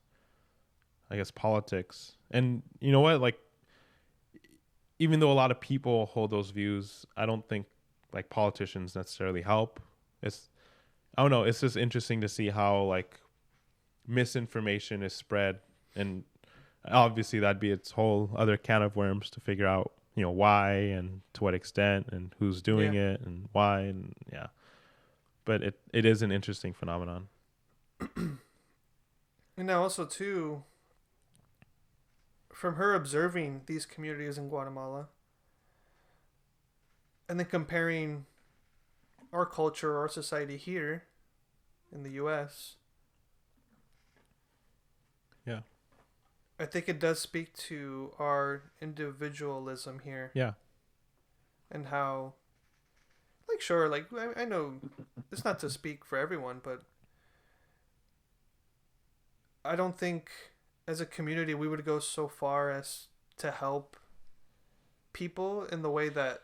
I guess, politics. And you know what? Like, even though a lot of people hold those views, I don't think like politicians necessarily help. It's, I don't know, it's just interesting to see how like misinformation is spread, and obviously that'd be its whole other can of worms to figure out, why and to what extent and who's doing Yeah. it and why, and yeah. But it is an interesting phenomenon. And now also too, from her observing these communities in Guatemala and then comparing our culture, our society here in the US, Yeah. I think it does speak to our individualism here Yeah. and how, like, sure, like, I know it's not to speak for everyone, but I don't think as a community we would go so far as to help people in the way that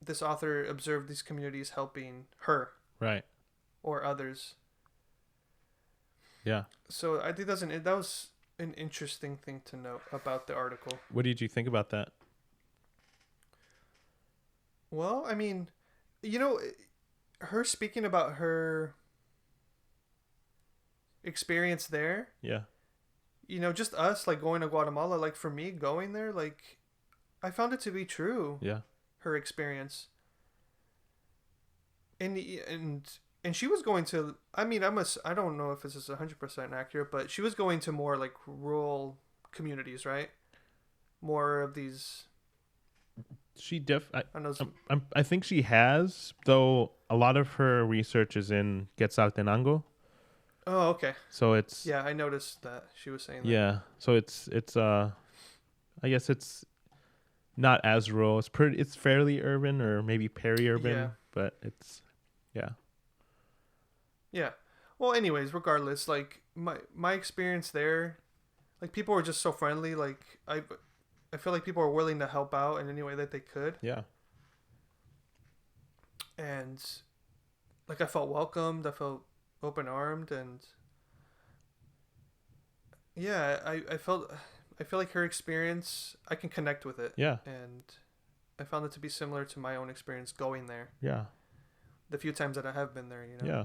this author observed these communities helping her Right. or others. Yeah. So I think that was an interesting thing to note about the article. What did you think about that? Well, I mean, her speaking about her experience there, Yeah. just us like going to Guatemala, like for me going there, like I found it to be true. Yeah. Her experience. And she was going to, I mean, I don't know if this is 100% accurate, but she was going to more like rural communities, right? More of these. She I know some, I think she has, though a lot of her research is in Quetzaltenango. oh, okay. So it's Yeah, I noticed that she was saying that. yeah. So it's I guess it's not as rural. It's fairly urban or maybe peri-urban, Yeah. but it's yeah. Yeah. Well, anyways, regardless, like my experience there, like people were just so friendly. Like I feel like people were willing to help out in any way that they could, Yeah. and like I felt welcomed. I felt open armed, and yeah, I feel like her experience, I can connect with it, Yeah. and I found it to be similar to my own experience going there. Yeah. The few times that I have been there. Yeah.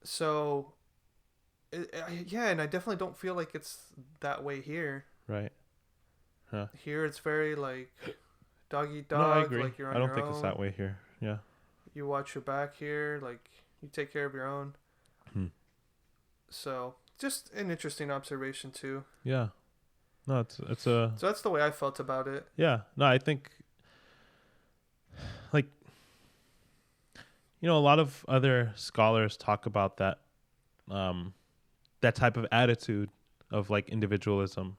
So, yeah, and I definitely don't feel like it's that way here. Right. Huh. Here it's very like dog eat No, I dog. agree. Like you're on I don't your think own. it's that way here. Yeah. You watch your back here. Like you take care of your own. Hmm. So just an interesting observation too. Yeah. No, it's a So that's the way I felt about it. yeah. No, I think like a lot of other scholars talk about that that type of attitude of like individualism,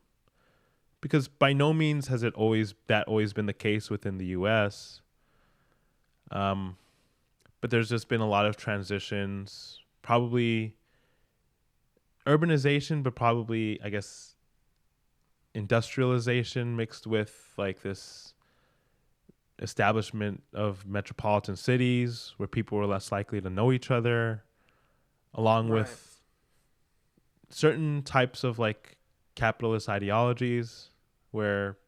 because by no means has it always been the case within the US. But there's just been a lot of transitions, probably urbanization, but probably I guess industrialization mixed with like this establishment of metropolitan cities where people were less likely to know each other, along Right. with certain types of like capitalist ideologies where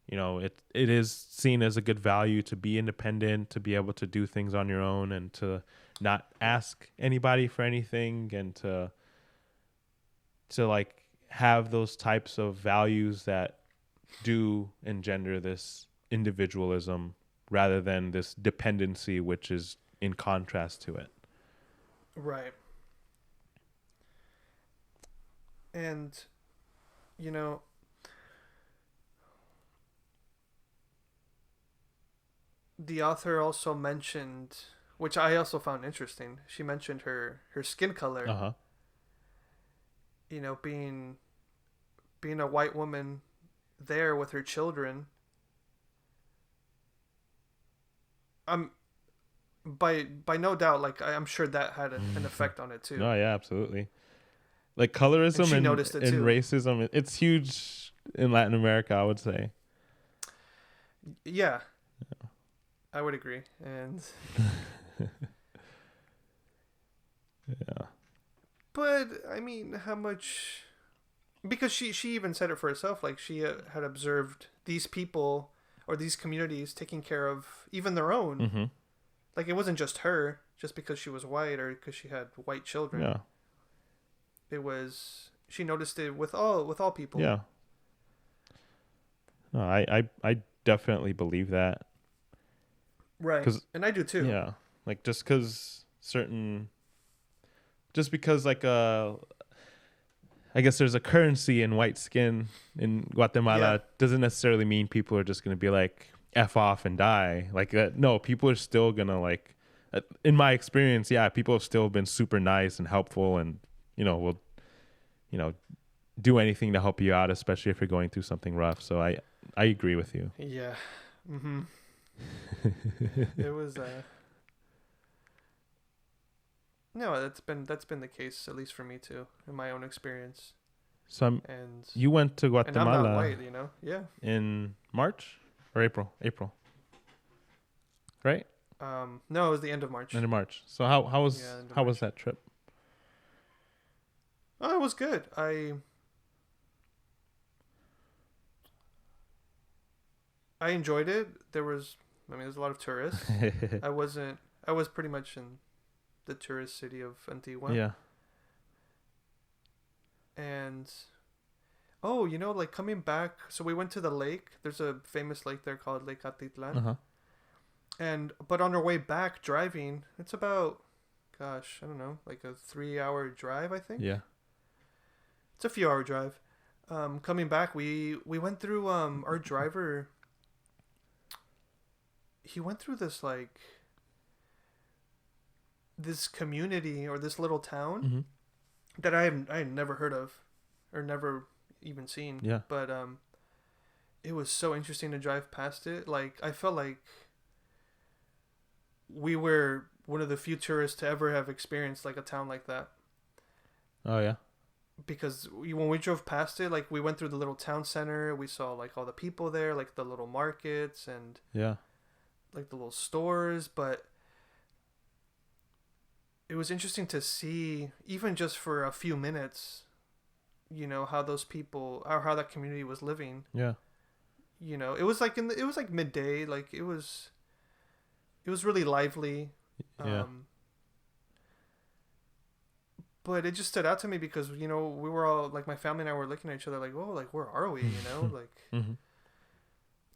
it is seen as a good value to be independent, to be able to do things on your own and to not ask anybody for anything, and to like have those types of values that do engender this individualism rather than this dependency, which is in contrast to it. Right. And you know, the author also mentioned, which I also found interesting. She mentioned her skin color. Uh-huh. Being a white woman there with her children. By no doubt, like I'm sure that had an effect on it too. No, yeah, absolutely. Like And colorism she and noticed it too. racism, it's huge in Latin America, I would say. Yeah, I would agree. And Yeah. but I mean, how much? Because she even said it for herself. Like she had observed these people or these communities taking care of even their own. Mm-hmm. Like it wasn't just her, just because she was white or because she had white children. Yeah. It was, she noticed it with all people. Yeah. No, I definitely believe that. Right. And I do too. Yeah. Like just because like I guess there's a currency in white skin in Guatemala, Yeah. doesn't necessarily mean people are just going to be like F off and die. Like that. No, people are still going to like, in my experience, yeah, people have still been super nice and helpful and, will, do anything to help you out, especially if you're going through something rough. So I agree with you. Yeah. Mm-hmm. It was no, that's been the case, at least for me too, in my own experience. So And you went to and I'm Guatemala not white, Yeah. in March or April? Right? No, it was the end of March. End of March. So how was end of how was March. that trip? Oh, it was good. I enjoyed it. There's a lot of tourists. I was pretty much in the tourist city of Antigua. Yeah. And oh, like coming back, so we went to the lake. There's a famous lake there called Lake Atitlan. Uh-huh. But on our way back driving, it's about, gosh, I don't know, like a 3 hour drive, I think. Yeah. It's a few hour drive. Coming back, we went through our driver. He went through this like this community or this little town Mm-hmm. that I had never heard of or never even seen. Yeah. But it was so interesting to drive past it. Like I felt like we were one of the few tourists to ever have experienced like a town like that. Oh yeah. Because when we drove past it, like we went through the little town center, we saw like all the people there, like the little markets and Yeah. like the little stores, but it was interesting to see, even just for a few minutes, how those people or how that community was living. Yeah. It was like it was like midday, like it was really lively. Yeah. But it just stood out to me because we were all like my family and I were looking at each other like, oh, like where are we? Like Mm-hmm.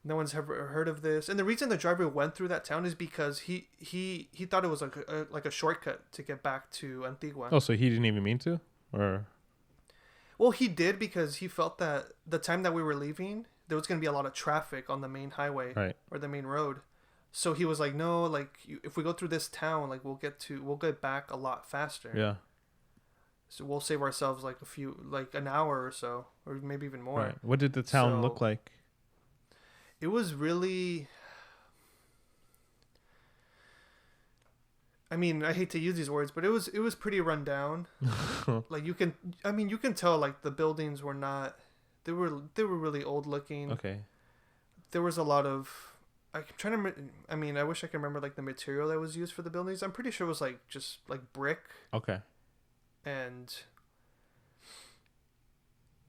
no one's ever heard of this. And the reason the driver went through that town is because he thought it was like a shortcut to get back to Antigua. Oh, so he didn't even mean to, or? Well, he did because he felt that the time that we were leaving, there was going to be a lot of traffic on the main highway, Right. or the main road. So he was like, no, like if we go through this town, like we'll get back a lot faster. Yeah. So we'll save ourselves like an hour or so, or maybe even more. Right. What did the town So, look like? It was really, I mean, I hate to use these words, but it was pretty run down. Like you can tell like the buildings were not, they were really old looking. Okay. There was a lot of, I'm trying to, I mean, I wish I could remember like the material that was used for the buildings. I'm pretty sure it was like just like brick. Okay. And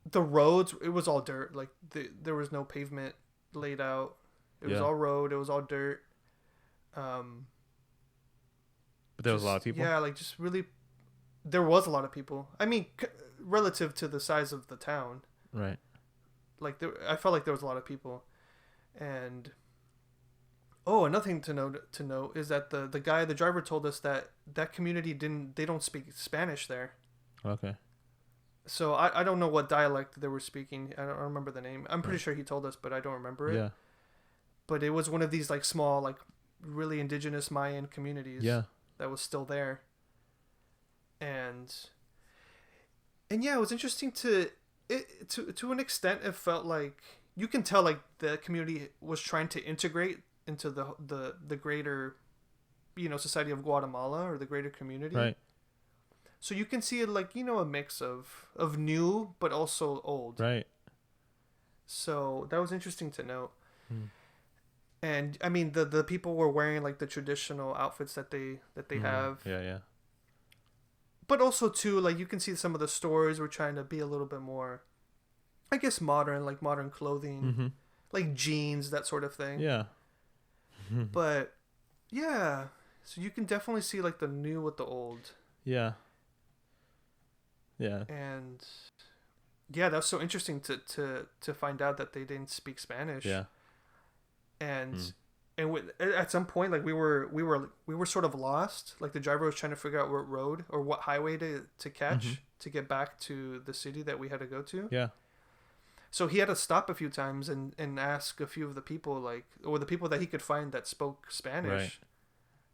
the roads, it was all dirt. Like there was no pavement laid out. It was all road. It was all dirt. But there was a lot of people. Yeah, like just really, there was a lot of people. I mean, relative to the size of the town. Right. Like I felt like there was a lot of people, and another thing to note is that the driver told us that community they don't speak Spanish there. Okay. So I don't know what dialect they were speaking. I don't remember the name. I'm pretty sure he told us, but I don't remember it. Yeah. But it was one of these like small, like really indigenous Mayan communities. Yeah. That was still there. And yeah, it was interesting to an extent. It felt like you can tell like the community was trying to integrate into the greater, society of Guatemala or the greater community. Right. So you can see like, a mix of new but also old. Right. So that was interesting to note. Hmm. And I mean the people were wearing like the traditional outfits that they have. Yeah, yeah. But also too, like you can see some of the stores were trying to be a little bit more, I guess, modern, like modern clothing, Mm-hmm. like jeans, that sort of thing. Yeah. But yeah, so you can definitely see like the new with the old. Yeah. Yeah. And yeah, that was so interesting to find out that they didn't speak Spanish. Yeah. And at some point, like we were sort of lost. Like the driver was trying to figure out what road or what highway to catch to get back to the city that we had to go to. Yeah. So he had to stop a few times and ask a few of the people, like, or the people that he could find that spoke Spanish, Right.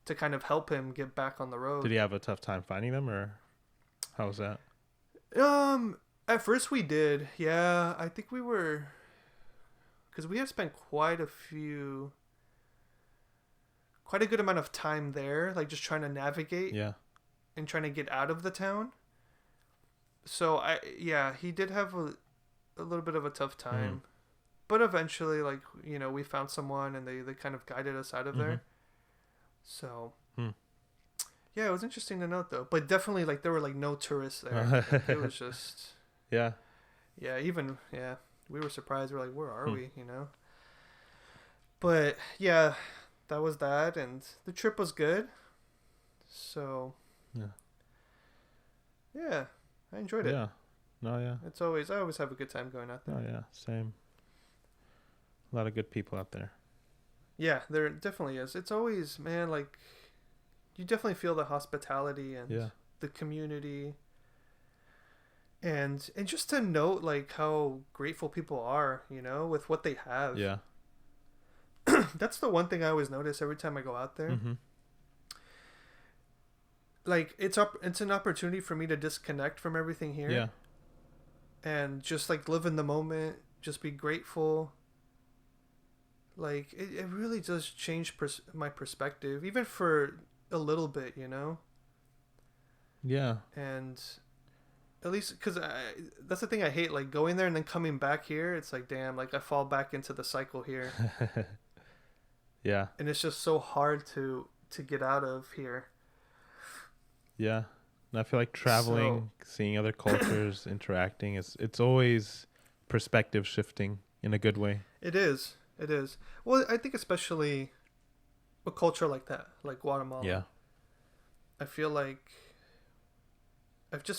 to kind of help him get back on the road. Did he have a tough time finding them, or how was that? At first we did. Yeah, I think we were, because we had spent quite a good amount of time there, like just trying to navigate. Yeah. And trying to get out of the town. So he did have a little bit of a tough time, but eventually, like, we found someone and they kind of guided us out of there. So yeah, it was interesting to note though, but definitely like there were like no tourists there. Like, it was just Yeah. we were surprised. We're like, where are we, but yeah, that was that, and the trip was good. So yeah, I enjoyed it. Yeah. No, yeah. I always have a good time going out there. Oh, yeah. Same. A lot of good people out there. Yeah, there definitely is. It's always, man, like, you definitely feel the hospitality and the community. And just to note, like, how grateful people are, you know, with what they have. Yeah. That's the one thing I always notice every time I go out there. Mm-hmm. Like, it's an opportunity for me to disconnect from everything here. Yeah. And just, like, live in the moment, just be grateful. Like, it really does change my perspective, even for a little bit, you know? Yeah. And at least, because that's the thing I hate, like, going there and then coming back here, it's like, damn, like, I fall back into the cycle here. Yeah. And it's just so hard to get out of here. Yeah. And I feel like traveling, seeing other cultures, interacting, it's always perspective shifting in a good way. It is. It is. Well, I think especially a culture like that, like Guatemala. Yeah. I just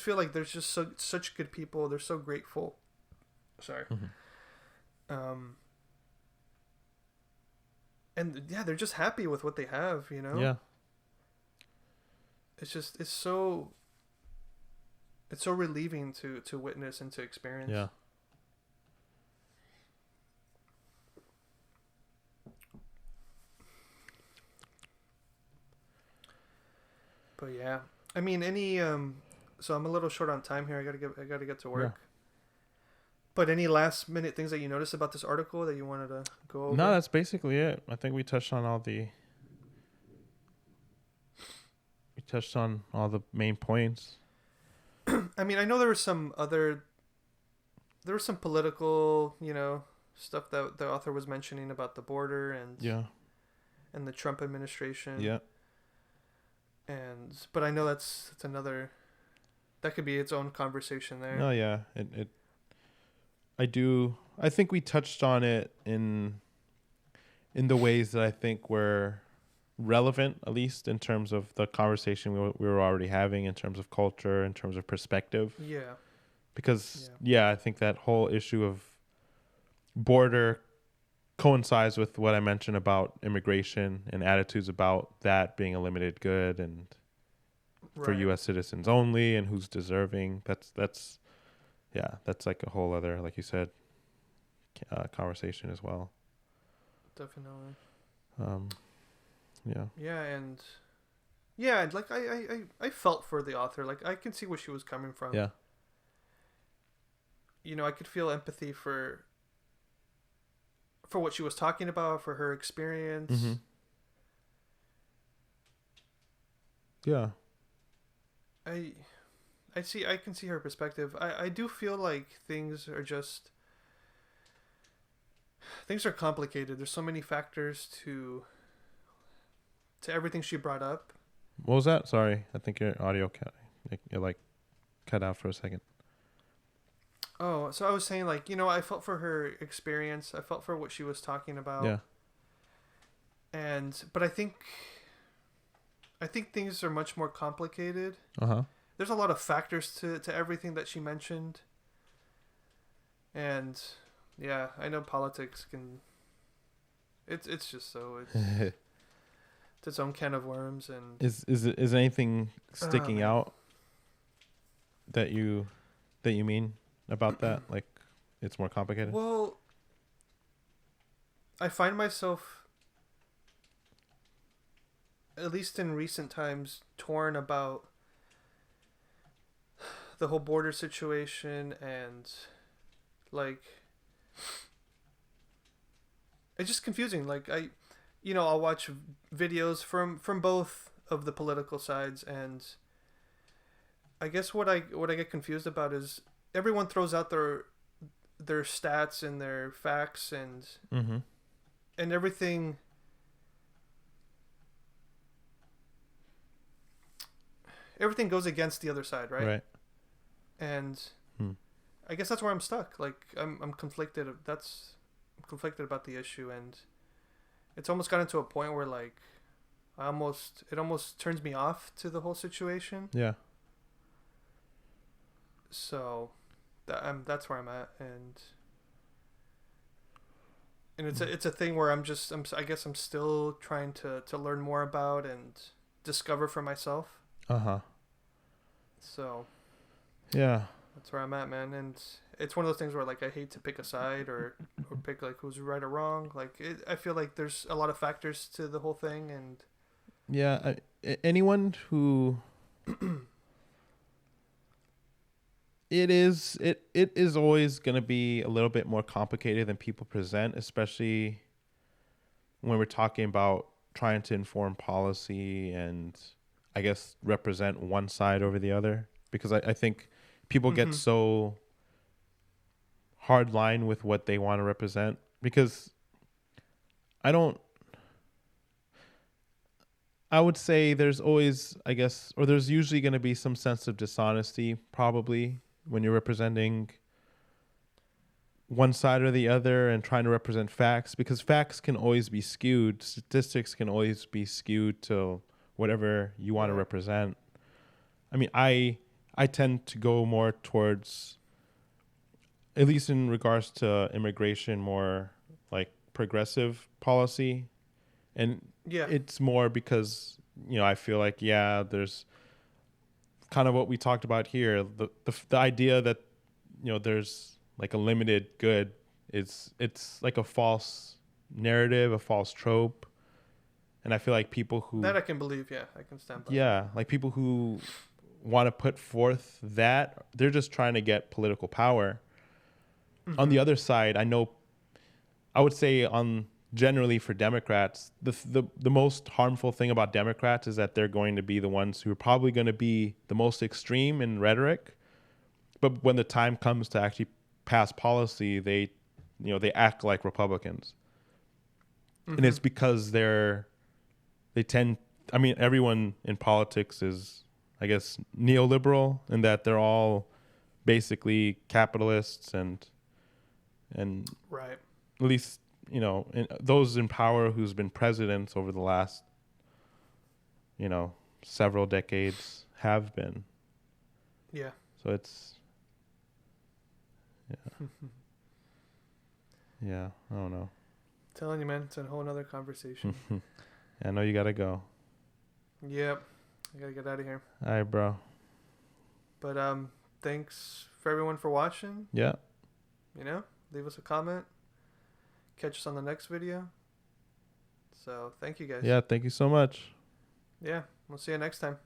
feel like there's just such good people. They're so grateful. Sorry. Mm-hmm. And yeah, they're just happy with what they have, you know? Yeah. It's so relieving to witness and to experience. Yeah. But yeah, I mean, so I'm a little short on time here. I gotta get to work. Yeah. But any last minute things that you noticed about this article that you wanted to go over? No, that's basically it. I think we touched on all the main points. I mean, I know there was some political, you know, stuff that the author was mentioning about the border and the Trump administration. Yeah. But I know that's another, that could be its own conversation there. No, yeah. I think we touched on it in the ways that I think were relevant, at least in terms of the conversation we were already having, in terms of culture, in terms of perspective. Yeah. Because, I think that whole issue of border coincides with what I mentioned about immigration and attitudes about that being a limited good and for U.S. citizens only and who's deserving. That's like a whole other, like you said, conversation as well. Definitely. And like I felt for the author. Like, I can see where she was coming from. Yeah. You know, I could feel empathy for what she was talking about, for her experience. Mm-hmm. Yeah. I can see her perspective. I do feel like things are complicated. There's so many factors to everything she brought up. What was that? Sorry, I think your audio cut out for a second. Oh, so I was saying, like, you know, I felt for her experience. I felt for what she was talking about. Yeah. But I think things are much more complicated. Uh-huh. There's a lot of factors to everything that she mentioned. And yeah, I know politics can, it's just so, it's its own can of worms. And is anything sticking out that you mean about that? Like, it's more complicated? Well, I find myself, at least in recent times, torn about the whole border situation, and like, it's just confusing. Like, I'll watch videos from both of the political sides, and I guess what I get confused about is everyone throws out their stats and their facts and mm-hmm. and everything. Everything goes against the other side, right? Right. And I guess that's where I'm stuck. Like, I'm conflicted. I'm conflicted about the issue, and it's almost gotten to a point where, like, it almost turns me off to the whole situation. Yeah. So, that's where I'm at, and it's a thing where I guess I'm still trying to learn more about and discover for myself. Uh-huh. So Yeah. that's where I'm at, man. And it's one of those things where like I hate to pick a side or pick like who's right or wrong. Like I feel like there's a lot of factors to the whole thing, and Yeah, anyone who it is always going to be a little bit more complicated than people present, especially when we're talking about trying to inform policy and I guess represent one side over the other, because I think people get mm-hmm. so hard line with what they want to represent, because I don't I would say there's always, I guess, or there's usually going to be some sense of dishonesty probably when you're representing one side or the other and trying to represent facts, because facts can always be skewed. Statistics can always be skewed to whatever you want to Right. represent. I mean, I tend to go more towards, at least in regards to immigration, more like progressive policy. And Yeah. it's more because, I feel like, yeah, there's kind of what we talked about here. The idea that, there's like a limited good it's like a false narrative, a false trope. And I feel like people who, That I can believe. Yeah, I can stand by that. yeah, like people who want to put forth that, they're just trying to get political power. On Mm-hmm. the other side, I would say on generally for Democrats, the most harmful thing about Democrats is that they're going to be the ones who are probably going to be the most extreme in rhetoric. But when the time comes to actually pass policy, they act like Republicans. And Mm-hmm. it's because they tend, I mean, everyone in politics is, I guess, neoliberal, in that they're all basically capitalists, and Right. at least, those in power who's been presidents over the last, several decades have been. Yeah. So it's, yeah, yeah, I don't know. Telling you, man, it's a whole nother conversation. I know you gotta go. Yep. I gotta get out of here. All right, bro. But thanks for everyone for watching. Yeah. Leave us a comment. Catch us on the next video. So thank you guys. Yeah. Thank you so much. Yeah. We'll see you next time.